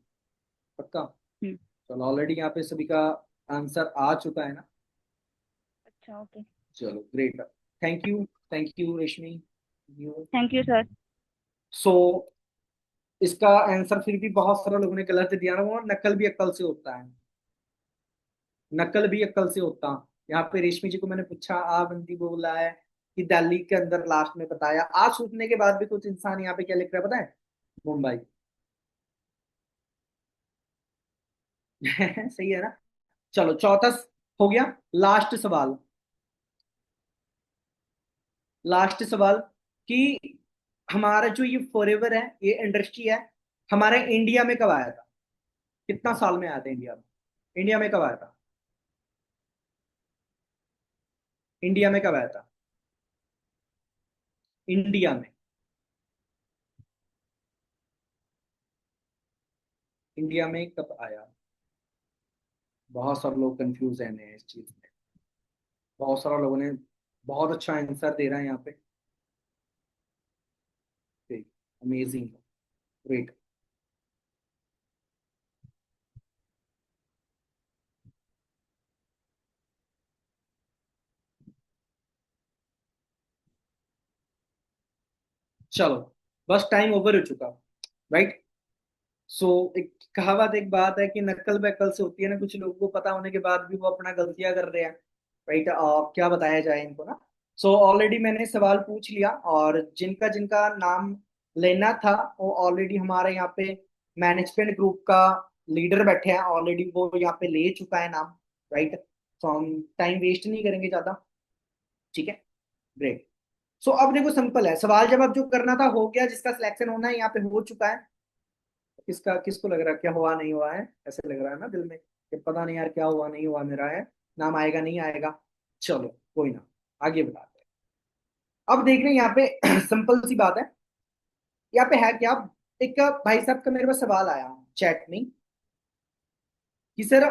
Speaker 1: पक्का।
Speaker 2: हम्म।
Speaker 1: चलो, ऑलरेडी यहाँ पे सभी का आंसर आ चुका है ना।
Speaker 2: अच्छा, ओके।
Speaker 1: चलो, great, thank you, thank you Reshmi you.
Speaker 2: Thank you sir.
Speaker 1: So इसका आंसर फिर भी बहुत सारे लोगों ने गलत दिया ना, वो नकल भी अक्ल से होता है, नकल भी अक्ल से होता। यहाँ पे रेशमी जी को मैंने पूछा, आ बंदी बोला है कि दिल्ली के अंदर, लास्ट में बताया, आज सूचने के बाद भी कुछ इंसान यहाँ पे क्या लिख रहा है पता है, मुंबई। सही है ना। चलो, चौथा हो गया। लास्ट सवाल, लास्ट सवाल कि हमारा जो ये फॉरएवर है, ये इंडस्ट्री है, हमारे इंडिया में कब आया था, कितना साल में आया था इंडिया में, इंडिया में कब आया था, इंडिया में कब आया था, इंडिया में, इंडिया में कब आया। बहुत सारे लोग कंफ्यूज हैं इस चीज में, बहुत सारे लोगों ने बहुत अच्छा आंसर दे रहा है यहाँ पे, अमेजिंग, ग्रेट। चलो, बस टाइम ओवर हो चुका, राइट। सो एक कहावत, एक बात है कि नक्कल बेकल से होती है ना, कुछ लोगों को पता होने के बाद भी वो अपना गलतियां कर रहे हैं, राइट। क्या बताया जाए इनको ना। सो ऑलरेडी मैंने सवाल पूछ लिया, और जिनका जिनका नाम लेना था वो ऑलरेडी हमारे यहाँ पे मैनेजमेंट ग्रुप का लीडर बैठे हैं ऑलरेडी, वो यहाँ पे ले चुका है नाम, राइट। तो हम टाइम वेस्ट नहीं करेंगे ज्यादा, ठीक है। ग्रेट। सो अब देखो सिंपल है, सवाल जवाब जो करना था हो गया, जिसका सिलेक्शन होना है यहाँ पे हो चुका है। किसका, किसको लग रहा है क्या हुआ नहीं हुआ है, ऐसे लग रहा है ना दिल में कि पता नहीं यार क्या हुआ नहीं हुआ मेरा है, नाम आएगा नहीं आएगा। चलो कोई ना, आगे बढ़ाते हैं। अब देख रहे हैं यहाँ पे सिंपल सी बात है, यहाँ पे है क्या। एक भाई साहब का मेरे पास सवाल आया चैट में कि सर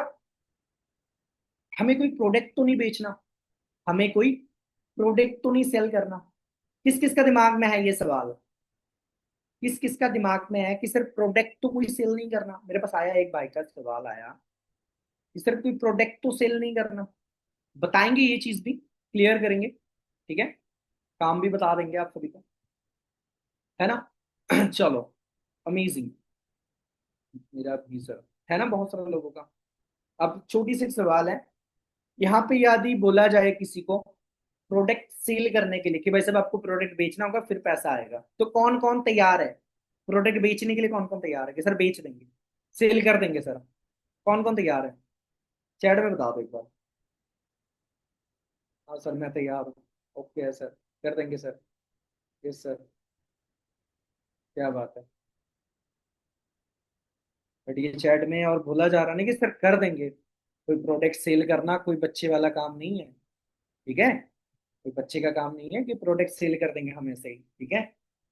Speaker 1: हमें कोई प्रोडक्ट तो नहीं बेचना, हमें कोई प्रोडक्ट तो नहीं सेल करना। किस किस का दिमाग में है ये सवाल, किस किस का दिमाग में है कि सर प्रोडक्ट तो कोई सेल नहीं करना। मेरे पास आया एक भाई का सवाल आया कि सर कोई प्रोडक्ट तो सेल नहीं करना। बताएंगे ये चीज भी, क्लियर करेंगे, ठीक है। काम भी बता देंगे आप सभी को, है ना। चलो, अमेजिंग। मेरा भी सर है ना बहुत सारे लोगों का। अब छोटी सी सवाल है, यहाँ पे यदि बोला जाए किसी को प्रोडक्ट सेल करने के लिए कि भाई साहब आपको प्रोडक्ट बेचना होगा फिर पैसा आएगा, तो कौन कौन तैयार है प्रोडक्ट बेचने के लिए, कौन कौन तैयार है कि सर बेच देंगे, सेल कर देंगे सर। कौन कौन तैयार है, चैट में बता दो एक बार। हाँ सर मैं तैयार हूँ, ओके है सर, कर देंगे सर। यस सर, क्या बात है। बट ये चैट में और बोला जा रहा नहीं कि सर कर देंगे, कोई प्रोडक्ट सेल करना कोई बच्चे वाला काम नहीं है, ठीक है। कोई बच्चे का काम नहीं है कि प्रोडक्ट सेल कर देंगे हमें से ही, ठीक है।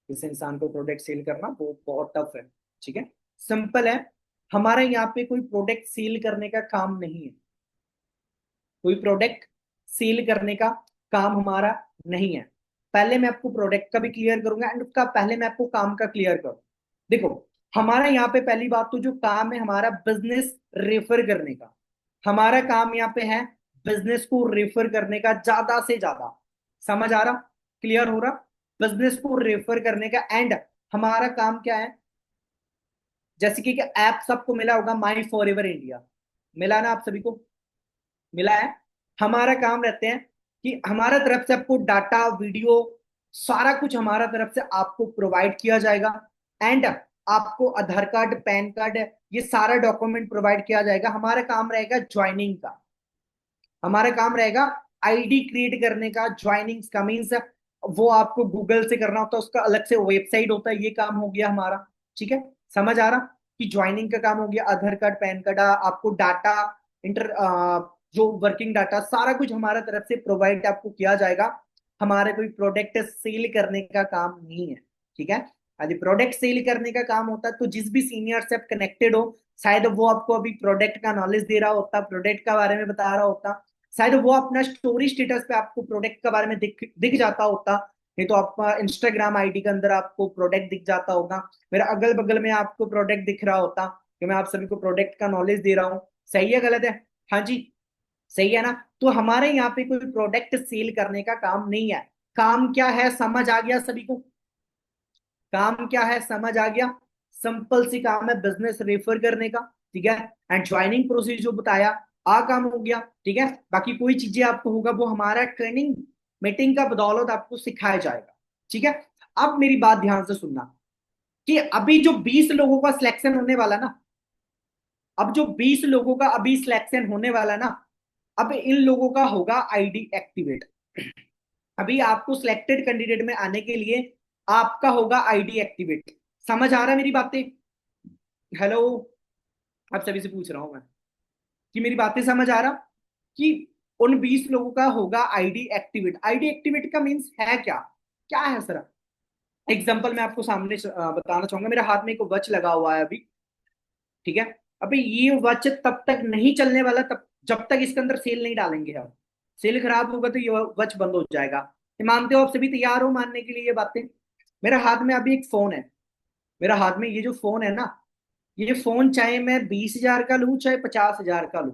Speaker 1: किसी इंसान को प्रोडक्ट सेल करना वो बहुत टफ है, ठीक है। सिंपल है, हमारे यहाँ पे कोई प्रोडक्ट सेल करने का काम नहीं है, कोई प्रोडक्ट सेल करने का काम हमारा नहीं है। पहले मैं आपको प्रोडक्ट का भी क्लियर करूंगा एंड उसका पहले मैं आपको काम का क्लियर करूँ। देखो, हमारा यहाँ पे पहली बात तो जो काम है हमारा बिजनेस रेफर करने का, हमारा काम यहाँ पे है बिजनेस को रेफर करने का ज्यादा से ज्यादा। समझ आ रहा, क्लियर हो रहा, बिजनेस को रेफर करने का। एंड हमारा काम क्या है, जैसे कि ऐप सबको मिला होगा माई फॉर एवर इंडिया, मिला ना आप सभी को, मिला है। हमारा काम रहते हैं कि हमारा तरफ से आपको डाटा वीडियो सारा कुछ हमारा तरफ से आपको प्रोवाइड किया जाएगा। एंड आपको आधार कार्ड पैन कार्ड ये सारा डॉक्यूमेंट प्रोवाइड किया जाएगा। हमारा काम रहेगा ज्वाइनिंग का, हमारा काम रहेगा आईडी क्रिएट करने का। ज्वाइनिंग का मीन्स वो आपको गूगल से करना होता है, उसका अलग से वेबसाइट होता है, ये काम हो गया हमारा, ठीक है। समझ आ रहा कि ज्वाइनिंग का काम हो गया, आधार कार्ड पैन कार्ड आपको डाटा इंटर जो वर्किंग डाटा सारा कुछ हमारा तरफ से प्रोवाइड आपको किया जाएगा। हमारे कोई प्रोडक्ट सेल करने का काम नहीं है, ठीक है। यदि प्रोडक्ट सेल करने का काम होता तो जिस भी सीनियर से आप कनेक्टेड हो, शायद वो आपको अभी प्रोडक्ट का नॉलेज दे रहा होता, प्रोडक्ट का बारे में बता रहा होता, शायद वो अपना स्टोरी स्टेटस पे आपको प्रोडक्ट के बारे में दिख दिख जाता होता। नहीं तो आप इंस्टाग्राम आईडी के अंदर आपको प्रोडक्ट दिख जाता होगा, मेरा अगल बगल में आपको प्रोडक्ट दिख रहा होता कि मैं आप सभी को प्रोडक्ट का नॉलेज दे रहा हूँ। सही है गलत है, हाँ जी, सही है ना। तो हमारे यहाँ पे कोई प्रोडक्ट सेल करने का काम नहीं है। काम क्या है समझ आ गया सभी को, काम क्या है समझ आ गया। सिंपल सी काम है बिजनेस रेफर करने का, ठीक है। एंड ज्वाइनिंग प्रोसेस जो बताया आ काम हो गया, ठीक है। बाकी कोई चीजें आपको होगा वो हमारा ट्रेनिंग मीटिंग का बदौलत आपको सिखाया जाएगा, ठीक है। अब मेरी बात ध्यान से सुनना कि अभी जो 20 लोगों का सिलेक्शन होने वाला ना, अब जो 20 लोगों का अभी सिलेक्शन होने वाला ना, अब इन लोगों का होगा आईडी एक्टिवेट। अभी आपको सिलेक्टेड कैंडिडेट में आने के लिए आपका होगा आईडी एक्टिवेट। समझ आ रहा है मेरी बातें, हेलो, आप सभी से पूछ रहा हूं मैं कि मेरी बातें समझ आ रहा कि उन 20 लोगों का होगा आईडी एक्टिवेट। आईडी एक्टिवेट का मीन्स है क्या, क्या है सर। एग्जांपल मैं आपको सामने बताना चाहूंगा, मेरे हाथ में एक वॉच लगा हुआ है अभी, ठीक है। अभी ये वॉच तब तक नहीं चलने वाला तब जब तक इसके अंदर सेल नहीं डालेंगे हम। सेल खराब होगा तो ये वॉच बंद हो जाएगा। ये मानते हो, आप सभी तैयार हो मानने के लिए ये बातें। मेरे हाथ में अभी एक फोन है, मेरा हाथ में ये जो फोन है ना, ये फोन चाहे मैं 20,000 का लूं चाहे 50,000 का लूं,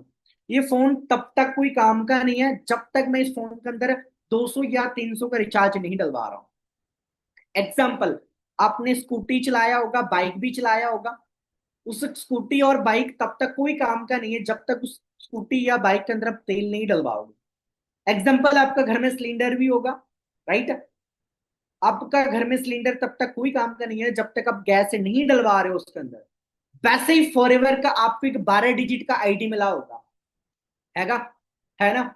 Speaker 1: ये फोन तब तक कोई काम का नहीं है जब तक मैं इस फोन के अंदर 200 या 300 का रिचार्ज नहीं डलवा रहा हूं। एग्जाम्पल, आपने स्कूटी चलाया होगा, बाइक भी चलाया होगा। उस स्कूटी और बाइक तब तक कोई काम का नहीं है जब तक उस स्कूटी या बाइक के अंदर आप तेल नहीं डलवाओगे। एग्जाम्पल, आपका घर में सिलेंडर भी होगा, राइट। आपका घर में सिलेंडर तब तक कोई काम का नहीं है जब तक आप गैस से नहीं डलवा रहे हो उसके अंदर। वैसे ही फॉरएवर का आपको एक 12 डिजिट का आईडी मिला होगा, हैगा, है ना,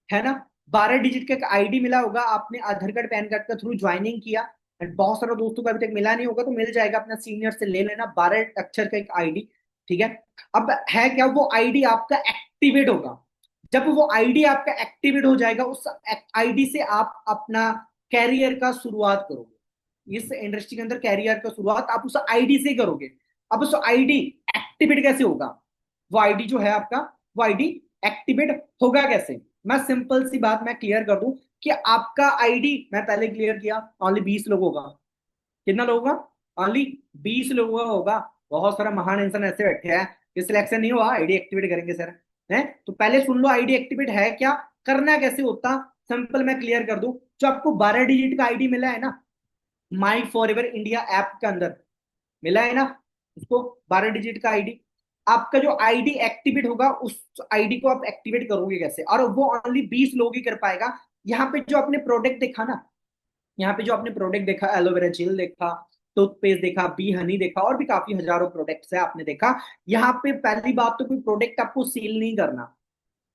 Speaker 1: है ना। 12 डिजिट का एक आईडी मिला होगा, आपने आधार कार्ड पैन कार्ड के थ्रू ज्वाइनिंग किया। एंड बहुत सारे दोस्तों को अभी तक मिला नहीं होगा, तो मिल जाएगा, अपना सीनियर से ले लेना 12 अक्षर का एक आईडी। ठीक है। अब है क्या, वो आईडी आपका एक्टिवेट होगा। जब वो आईडी आपका एक्टिवेट हो जाएगा, उस आईडी से आप अपना कैरियर का शुरुआत करोगे। इस इंडस्ट्री के अंदर कैरियर का शुरुआत आप उस आईडी से करोगे। अब उस आईडी एक्टिवेट कैसे होगा, वो आईडी जो है आपका, वो आईडी एक्टिवेट होगा कैसे। मैं सिंपल सी बात मैं क्लियर कर दूं कि आपका आईडी मैं पहले क्लियर किया, ओनली 20 लोगों का। कितना लोगों का, ओनली 20 लोगों का होगा। बहुत सारा महान इंसान ऐसे बैठे हैं कि सिलेक्शन नहीं हुआ, आईडी एक्टिवेट करेंगे सर। है तो पहले सुन लो, आईडी एक्टिवेट है क्या, करना कैसे होता। सिंपल मैं क्लियर कर दूं, जो आपको 12 डिजिट का आईडी मिला है ना, माई फॉर एवर इंडिया ऐप के अंदर मिला है ना, उसको 12 डिजिट का आईडी, आपका जो आईडी एक्टिवेट होगा, उस आईडी को आप एक्टिवेट करोगे कैसे, और वो ओनली 20 लोग ही कर पाएगा। यहाँ पे जो आपने प्रोडक्ट देखा ना, यहाँ पे जो आपने प्रोडक्ट देखा, एलोवेरा जेल देखा, टूथपेस्ट देखा, बी हनी देखा, और भी काफी हजारों प्रोडक्ट्स है आपने देखा। यहाँ पे पहली बात तो कोई प्रोडक्ट आपको सेल नहीं करना,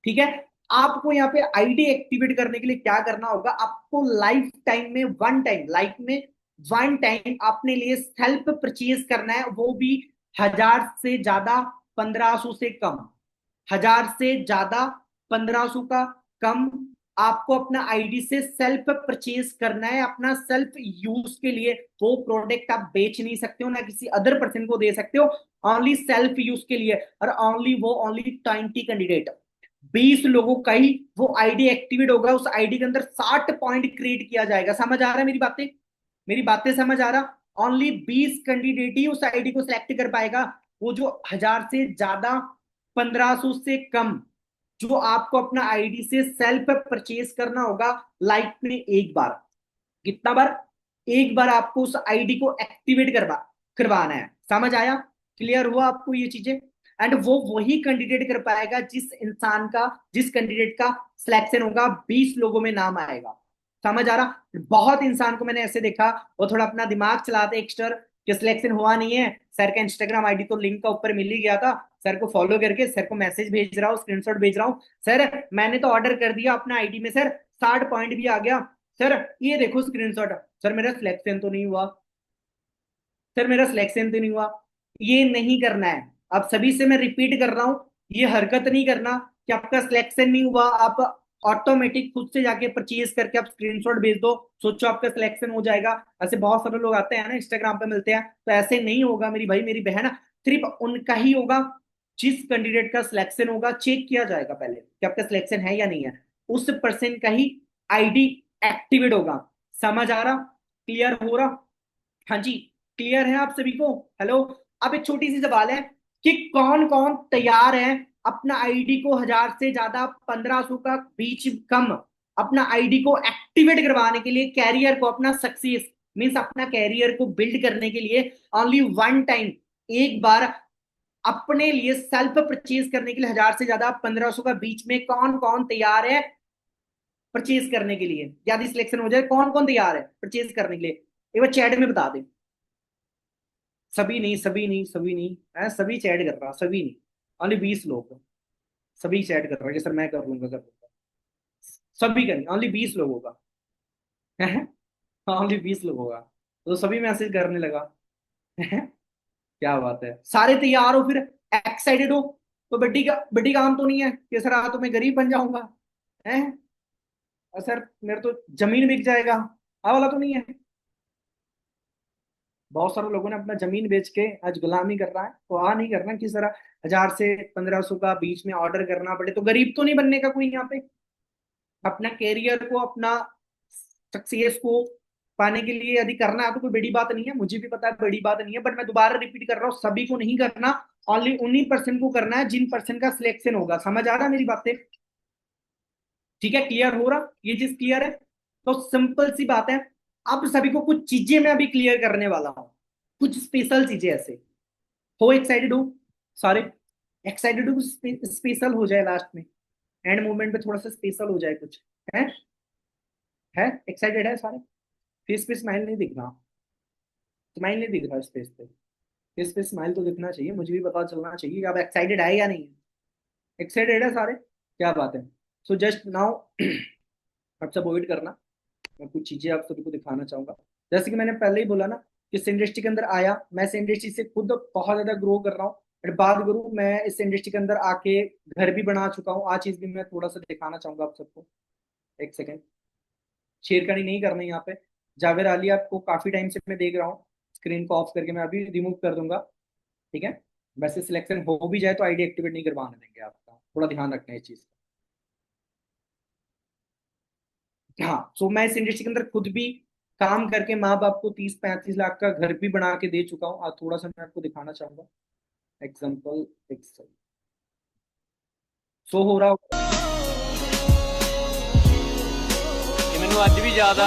Speaker 1: ठीक है। आपको यहाँ पे आईडी एक्टिवेट करने के लिए क्या करना होगा, आपको लाइफ टाइम में वन टाइम, लाइफ में वन टाइम अपने लिए सेल्फ परचेज करना है, वो भी 1000 से ज्यादा, 1500 से कम, 1000 से ज्यादा, 1500 का कम। आपको अपना आईडी से सेल्फ परचेज करना है, अपना सेल्फ यूज के लिए। वो प्रोडक्ट आप बेच नहीं सकते हो, ना किसी अदर पर्सन को दे सकते हो, ओनली सेल्फ यूज के लिए। और ओनली वो ओनली 20 कैंडिडेट, 20 लोगों का ही वो आईडी एक्टिवेट होगा। उस आईडी के अंदर 60 पॉइंट क्रिएट किया जाएगा। समझ आ रहा है मेरी बातें, मेरी बातें समझ आ रहा। ओनली 20 कैंडिडेट ही उस आईडी को सिलेक्ट कर पाएगा। वो जो 1000 से ज्यादा, 1500 से कम, जो आपको अपना आईडी से सेल्फ परचेज करना होगा लाइफ में एक बार। कितना बार, एक बार आपको उस आईडी को एक्टिवेट करवाना है। समझ आया, क्लियर हुआ आपको ये चीजें। एंड वो वही कैंडिडेट कर पाएगा जिस इंसान का, जिस कैंडिडेट का सिलेक्शन होगा, 20 लोगों में नाम आएगा। समझ आ रहा। बहुत इंसान को मैंने ऐसे देखा, वो थोड़ा अपना दिमाग चलाते एक्स्टर, कि सिलेक्शन हुआ नहीं है, सर का इंस्टाग्राम आईडी तो लिंक का ऊपर मिल ही गया था, सर को फॉलो करके सर को मैसेज भेज रहा हूँ, स्क्रीनशॉट भेज रहा हूँ, सर मैंने तो ऑर्डर कर दिया अपना आईडी में, सर 60 पॉइंट भी आ गया, सर ये देखो स्क्रीनशॉट, सर मेरा सिलेक्शन तो नहीं हुआ, सर मेरा सिलेक्शन तो नहीं हुआ। ये नहीं करना है। अब सभी से मैं रिपीट कर रहा हूं, ये हरकत नहीं करना कि आपका सिलेक्शन नहीं हुआ आप ऑटोमेटिक खुद से जाके परचेज करके आप स्क्रीनशॉट भेज दो, सोचो आपका सिलेक्शन हो जाएगा। ऐसे बहुत सारे लोग आते हैं ना, इंस्टाग्राम पे मिलते हैं, तो ऐसे नहीं होगा मेरी भाई मेरी बहन। सिर्फ उनका ही होगा जिस कैंडिडेट का सिलेक्शन होगा, चेक किया जाएगा पहले कि आपका सिलेक्शन है या नहीं है, उस पर्सन का ही आईडी एक्टिवेट होगा। समझ आ रहा, क्लियर हो रहा। हाँ जी, क्लियर है आप सभी को, हेलो। अब एक छोटी सी सवाल है कि कौन कौन तैयार है अपना आईडी को 1000 से ज्यादा, 1500 का बीच कम, अपना आईडी को एक्टिवेट करवाने के लिए, कैरियर को अपना सक्सेस मीन्स अपना कैरियर को बिल्ड करने के लिए, ओनली वन टाइम, एक बार अपने लिए सेल्फ परचेज करने के लिए 1000 से ज्यादा, 1500 का बीच में कौन कौन तैयार है परचेज करने के लिए। यदि सिलेक्शन हो जाए, कौन कौन तैयार है परचेज करने के लिए, एक बार चैट में बता दे। सभी नहीं, सभी नहीं, सभी नहीं है, सभी चैट कर रहा, सभी नहीं, ओनली 20 लोग, सभी चैट कर रहा है कि सर मैं कर लूंगा, कर लूंगा। सभी का नहीं, ओनली 20 लोगों का है, ओनली 20 लोगों का। तो सभी मैसेज करने लगा क्या बात है, सारे तैयार हो फिर, एक्साइटेड हो, तो बड्डी काम तो नहीं है कि सर तो मैं गरीब बन जाऊंगा, है सर मेरे तो जमीन बिक जाएगा, आ वाला तो नहीं है। बहुत सारे लोगों ने अपना जमीन बेच के आज गुलामी कर रहा है, तो आ नहीं करना किस तरह 1000 से 1500 का बीच में ऑर्डर करना पड़े, तो गरीब तो नहीं बनने का कोई यहाँ पे। अपना कैरियर को, अपना सक्सेस को पाने के लिए यदि करना है तो कोई बड़ी बात नहीं है, मुझे भी पता है बड़ी बात नहीं है, बट मैं दोबारा रिपीट कर रहा हूँ, सभी को नहीं करना, ओनली उन्हीं पर्सन को करना है जिन पर्सन का सिलेक्शन होगा। समझ आ रहा है मेरी बातें, ठीक है, क्लियर हो रहा, ये चीज क्लियर है। तो सिंपल सी बात है, अब सभी को कुछ चीजें मैं अभी क्लियर करने वाला हूँ, कुछ स्पेशल चीजें ऐसे। हो एक्साइटेड हो सारे? एक्साइटेड हो? कुछ स्पेशल हो जाए लास्ट में, एंड मोमेंट पे थोड़ा सा स्पेशल हो जाए कुछ। है? है? एक्साइटेड है सारे? फेस पे स्माइल नहीं दिख रहा, स्माइल नहीं दिख रहा इस फेस पे। फेस पे स्माइल तो दिखना चाहिए, मुझे भी पता चलना चाहिए कि आप एक्साइटेड है या नहीं है। एक्साइटेड है सारे? क्या बात है। सो जस्ट नाउ आप सब अवॉइड करना, मैं कुछ चीजें आप सभी को दिखाना चाहूंगा। जैसे कि मैंने पहले ही बोला ना, कि इस इंडस्ट्री के अंदर आया, मैं इस इंडस्ट्री से खुद बहुत ज्यादा ग्रो कर रहा हूँ। और बात करूँ, मैं इस इंडस्ट्री के अंदर आके घर भी बना चुका हूँ। आज चीज भी मैं थोड़ा सा दिखाना चाहूंगा आप सबको। एक सेकेंड, छेड़खानी नहीं करना यहाँ पे। जावेद अली आपको काफी टाइम से मैं देख रहा हूँ, स्क्रीन को ऑफ करके मैं अभी रिमूव कर दूंगा। ठीक है? वैसे सिलेक्शन हो भी जाए तो आईडी एक्टिवेट नहीं करवाने देंगे आपका, थोड़ा ध्यान रखना है इस चीज का। हाँ, सो मैं इस इंडस्ट्री के अंदर खुद भी काम करके माँ बाप को 30-35 लाख का घर भी बना के दे चुका हूँ। आज थोड़ा सा मैं आपको दिखाना चाहूंगा एग्जाम्पल। एक शो हो रहा होगा।
Speaker 3: ਇਹ ਮੈਨੂੰ ਅੱਜ ਵੀ ਯਾਦ ਆ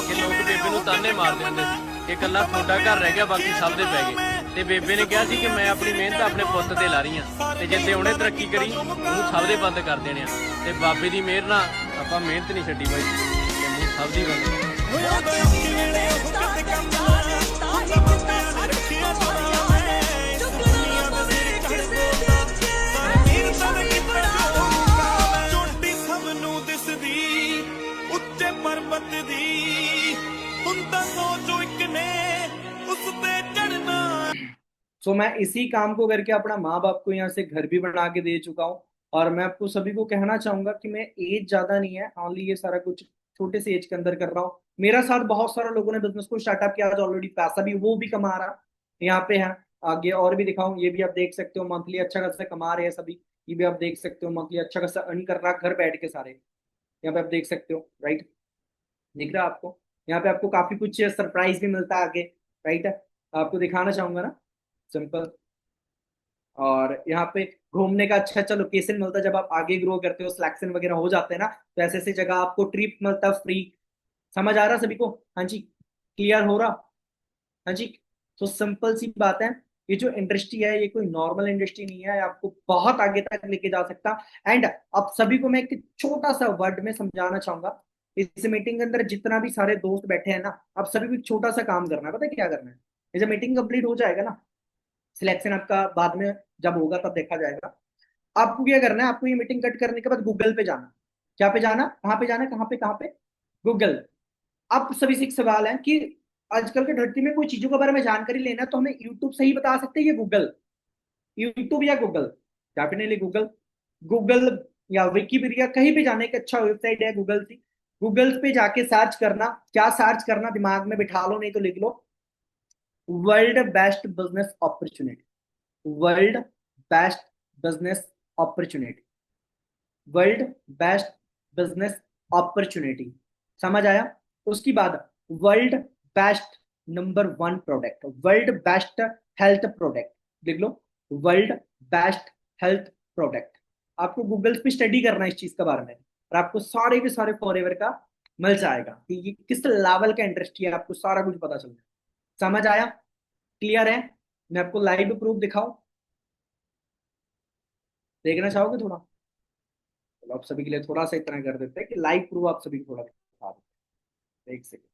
Speaker 3: ਕਿ ਲੋਕ ਬੇਬੇ ਨੂੰ ਤਾਨੇ ਮਾਰਦੇ ਹੁੰਦੇ ਸੀ ਕਿ ਇਕੱਲਾ ਤੁਹਾਡਾ ਘਰ ਰਹਿ ਗਿਆ ਬਾਕੀ ਸਭ ਦੇ ਪੈ ਗਏ ਤੇ ਬੇਬੇ ਨੇ ਕਿਹਾ ਸੀ ਕਿ ਮੈਂ ਆਪਣੀ ਮਿਹਨਤ ਆਪਣੇ ਪੁੱਤ ਤੇ ਲਾ ਰਹੀ ਆ ਤੇ ਜਿੱਦੇ ਉਹਨੇ ਤਰੱਕੀ ਕਰੀ ਉਹਨੂੰ ਸਭ ਦੇ ਬੰਦ ਕਰ ਦੇਣੇ ਆ ਤੇ ਬਾਬੇ ਦੀ ਮਿਹਰ ਨਾਲ ਆਪਾਂ ਮਿਹਨਤ ਨਹੀਂ ਛੱਡੀ ਬਾਈ ਤੇ ਮੂੰਹ ਸਭ ਦੀ ਬੰਦ
Speaker 4: ਚੋਟੀ ਸਭ ਨੂੰ ਦਿਸਦੀ ਉੱਚੇ ਪਰਬਤ ਦੀ ਹੁਣ ਤਾਂ ਸੋਚੋ ਇੱਕ ਨੇ ਉਸ ਤੇ ਚੜਨਾ।
Speaker 1: सो मैं इसी काम को करके अपना माँ बाप को यहाँ से घर भी बना के दे चुका हूँ। और मैं आपको सभी को कहना चाहूंगा कि मैं एज ज्यादा नहीं है, ओनली ये सारा कुछ छोटे से एज के अंदर कर रहा हूँ। मेरा साथ बहुत सारे लोगों ने बिजनेस को स्टार्टअप किया, आज ऑलरेडी पैसा भी वो भी कमा रहा, यहाँ पे है। आगे और भी दिखाऊं, ये भी आप देख सकते हो, मंथली अच्छा खासा कमा रहे हैं सभी। ये भी आप देख सकते हो, मंथली अच्छा खासा अर्न कर रहा घर बैठ के सारे। यहाँ पे आप देख सकते हो, राइट? दिख रहा है आपको? यहाँ पे आपको काफी कुछ सरप्राइज भी मिलता है आगे, राइट? आपको दिखाना चाहूंगा ना, सिंपल। और यहाँ पे घूमने का अच्छा अच्छा लोकेशन मिलता है, जब आप आगे ग्रो करते हो, सिलेक्शन वगैरह हो जाते हैं ना, तो ऐसे ऐसी जगह आपको ट्रिप मिलता है फ्री। समझ आ रहा सभी को? हाँ जी, क्लियर हो रहा? हाँ जी। तो सिंपल सी बात है, ये जो इंडस्ट्री है ये कोई नॉर्मल इंडस्ट्री नहीं है, आपको बहुत आगे तक लेके जा सकता। एंड अब सभी को मैं एक छोटा सा वर्ड में समझाना चाहूंगा। इस मीटिंग के अंदर जितना भी सारे दोस्त बैठे हैं ना, आप सभी को एक छोटा सा काम करना है। पता है क्या करना है? ये जब मीटिंग कंप्लीट हो जाएगा ना, सिलेक्शन आपका बाद में जब होगा तब देखा जाएगा। आपको क्या करना है, आपको ये मीटिंग कट करने के बाद गूगल पे जाना। क्या पे जाना? कहाँ पे जाना? कहाँ पे? गूगल। अब सभी से एक सवाल है कि आजकल के धरती में कोई चीजों के बारे में जानकारी लेना है तो हमें यूट्यूब से ही बता सकते हैं, ये गूगल? यूट्यूब या गूगल? Definitely Google. गूगल या विकीपीडिया, कहीं भी जाने का अच्छा वेबसाइट है गूगल की। गूगल पे जाके सर्च करना। क्या सर्च करना, दिमाग में बिठा लो, नहीं तो लिख लो। World best business opportunity. World best business opportunity. World best business opportunity. समझ आया? उसके बाद world best number 1 product, world best health product. लिख लो, वर्ल्ड बेस्ट हेल्थ प्रोडक्ट। आपको गूगल पे स्टडी करना है इस चीज के बारे में, और आपको सारे के सारे फॉरएवर का मिल जाएगा कि ये किस लेवल का इंडस्ट्री है, आपको सारा कुछ पता चल जाएगा। समझ आया? क्लियर है? मैं आपको लाइव प्रूफ दिखाऊं? देखना चाहोगे थोड़ा? चलो आप सभी के लिए थोड़ा सा इतना कर देते हैं कि लाइव प्रूफ आप सभी को थोड़ा दिखा देते हैं। एक सेकेंड,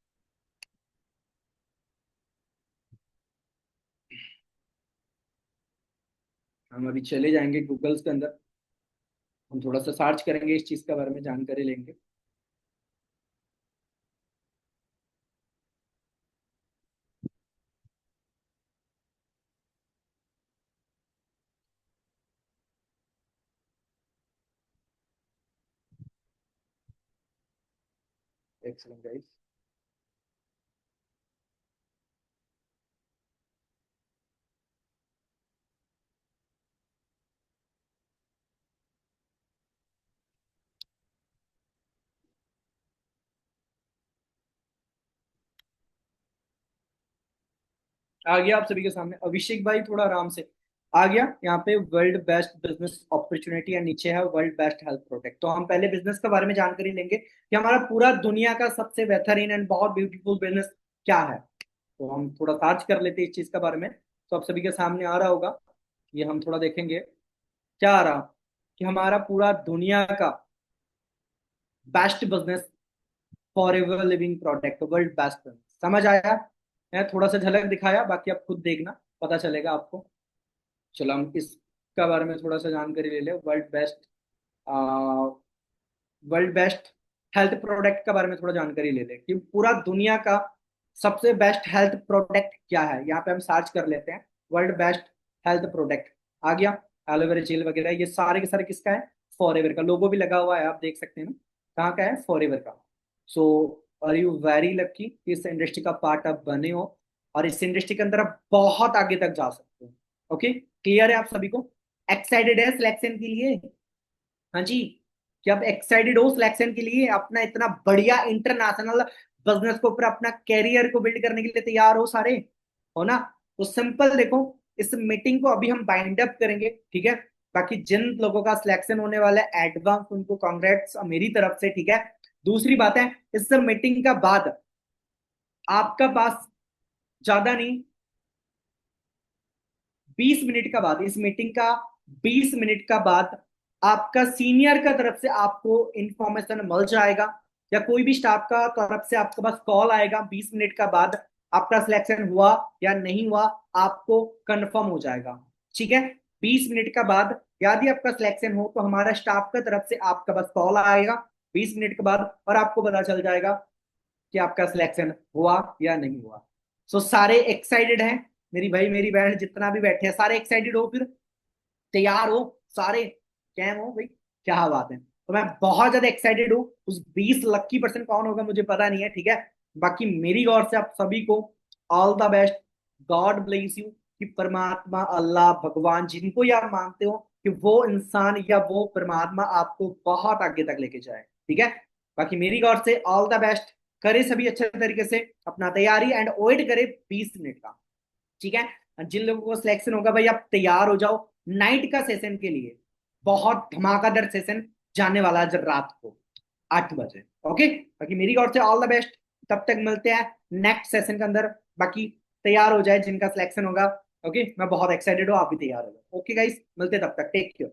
Speaker 1: हम अभी चले जाएंगे गूगल के अंदर, हम थोड़ा सा सर्च करेंगे, इस चीज के बारे में जानकारी लेंगे। Excellent guys. आ गया आप सभी के सामने। अभिषेक भाई थोड़ा आराम से, आ गया यहाँ पे वर्ल्ड बेस्ट बिजनेस अपॉर्चुनिटी, या नीचे है वर्ल्ड बेस्ट हेल्थ प्रोडक्ट। तो हम पहले बिजनेस के बारे में जानकारी लेंगे कि हमारा पूरा दुनिया का सबसे बेहतरीन एंड बहुत ब्यूटीफुल बिजनेस क्या है। तो हम थोड़ा सर्च कर लेते हैं इस चीज के बारे में। तो आप सभी के सामने आ रहा होगा, ये हम थोड़ा देखेंगे क्या आ रहा, कि हमारा पूरा दुनिया का best business for ever living product, world best business. समझ आया? मैं थोड़ा सा झलक दिखाया, बाकी आप खुद देखना, पता चलेगा आपको। चलो हम इसका बारे में थोड़ा सा जानकारी ले ले। वर्ल्ड बेस्ट हेल्थ प्रोडक्ट के बारे में थोड़ा जानकारी ले ले कि पूरा दुनिया का सबसे बेस्ट हेल्थ प्रोडक्ट क्या है। यहाँ पे हम सर्च कर लेते हैं वर्ल्ड बेस्ट हेल्थ प्रोडक्ट। आ गया एलोवेरा जेल वगैरह, ये सारे के सारे किसका है? फॉरएवर का लोगो भी लगा हुआ है, आप देख सकते हैं ना। कहाँ का है? फॉरएवर का। सो आर यू वेरी लकी कि इस इंडस्ट्री का पार्ट आप बने हो, और इस इंडस्ट्री के अंदर आप बहुत आगे तक जा सकते हो। ओके, क्लियर है आप सभी को? एक्साइटेड है सिलेक्शन के लिए? हाँ जी, क्या आप एक्साइटेड हो सिलेक्शन के लिए? अपना इतना बढ़िया इंटरनेशनल बिजनेस को ऊपर अपना कैरियर को बिल्ड करने के लिए तैयार हो सारे? हो ना? तो सिंपल देखो, इस मीटिंग को अभी हम बाइंड अप करेंगे, ठीक है। बाकी जिन लोगों का सिलेक्शन होने वाला है एडवांस, उनको कांग्रेट्स मेरी तरफ से, ठीक है। दूसरी बात है, इस मीटिंग का बाद आपका पास ज्यादा नहीं, 20 मिनट का बाद, इस मीटिंग का 20 मिनट का बाद आपका सीनियर का तरफ से आपको इंफॉर्मेशन मिल जाएगा, या कोई भी स्टाफ का तरफ से आपके पास कॉल आएगा 20 मिनट का बाद, आपका सिलेक्शन हुआ या नहीं हुआ आपको कंफर्म हो जाएगा, ठीक है। 20 मिनट का बाद यदि आपका सिलेक्शन हो तो हमारा स्टाफ का तरफ से आपका पास कॉल आएगा 20 मिनट के बाद, और आपको पता चल जाएगा कि आपका सिलेक्शन हुआ या नहीं हुआ। सो सारे एक्साइटेड हैं? मेरी भाई मेरी बहन जितना भी बैठे हैं सारे एक्साइटेड हो, फिर तैयार हो सारे? कैम हो भाई? क्या बात है। तो मैं बहुत ज्यादा एक्साइटेड हूँ। उस 20 लक्की % कौन होगा मुझे पता नहीं है, ठीक है। बाकी मेरी ओर से आप सभी को all the best, God bless you, कि परमात्मा अल्लाह भगवान जिनको ही आप मानते हो, कि वो इंसान या वो परमात्मा आपको बहुत आगे तक लेके जाए, ठीक है। बाकी मेरी ओर से ऑल द बेस्ट, करे सभी अच्छे तरीके से अपना तैयारी, एंड वेट करे 20 मिनट का, ठीक है। जिन लोगों को सिलेक्शन होगा भाई आप तैयार हो जाओ नाइट का सेशन के लिए, बहुत धमाकेदार सेशन जाने वाला है आज रात को 8 बजे। ओके, बाकी मेरी ओर से ऑल द बेस्ट, तब तक मिलते हैं नेक्स्ट सेशन के अंदर। बाकी तैयार हो जाए जिनका सिलेक्शन होगा। ओके, मैं बहुत एक्साइटेड हूँ, आप भी तैयार हो जाओ। ओके गाइस, मिलते हैं तब तक, टेक केयर।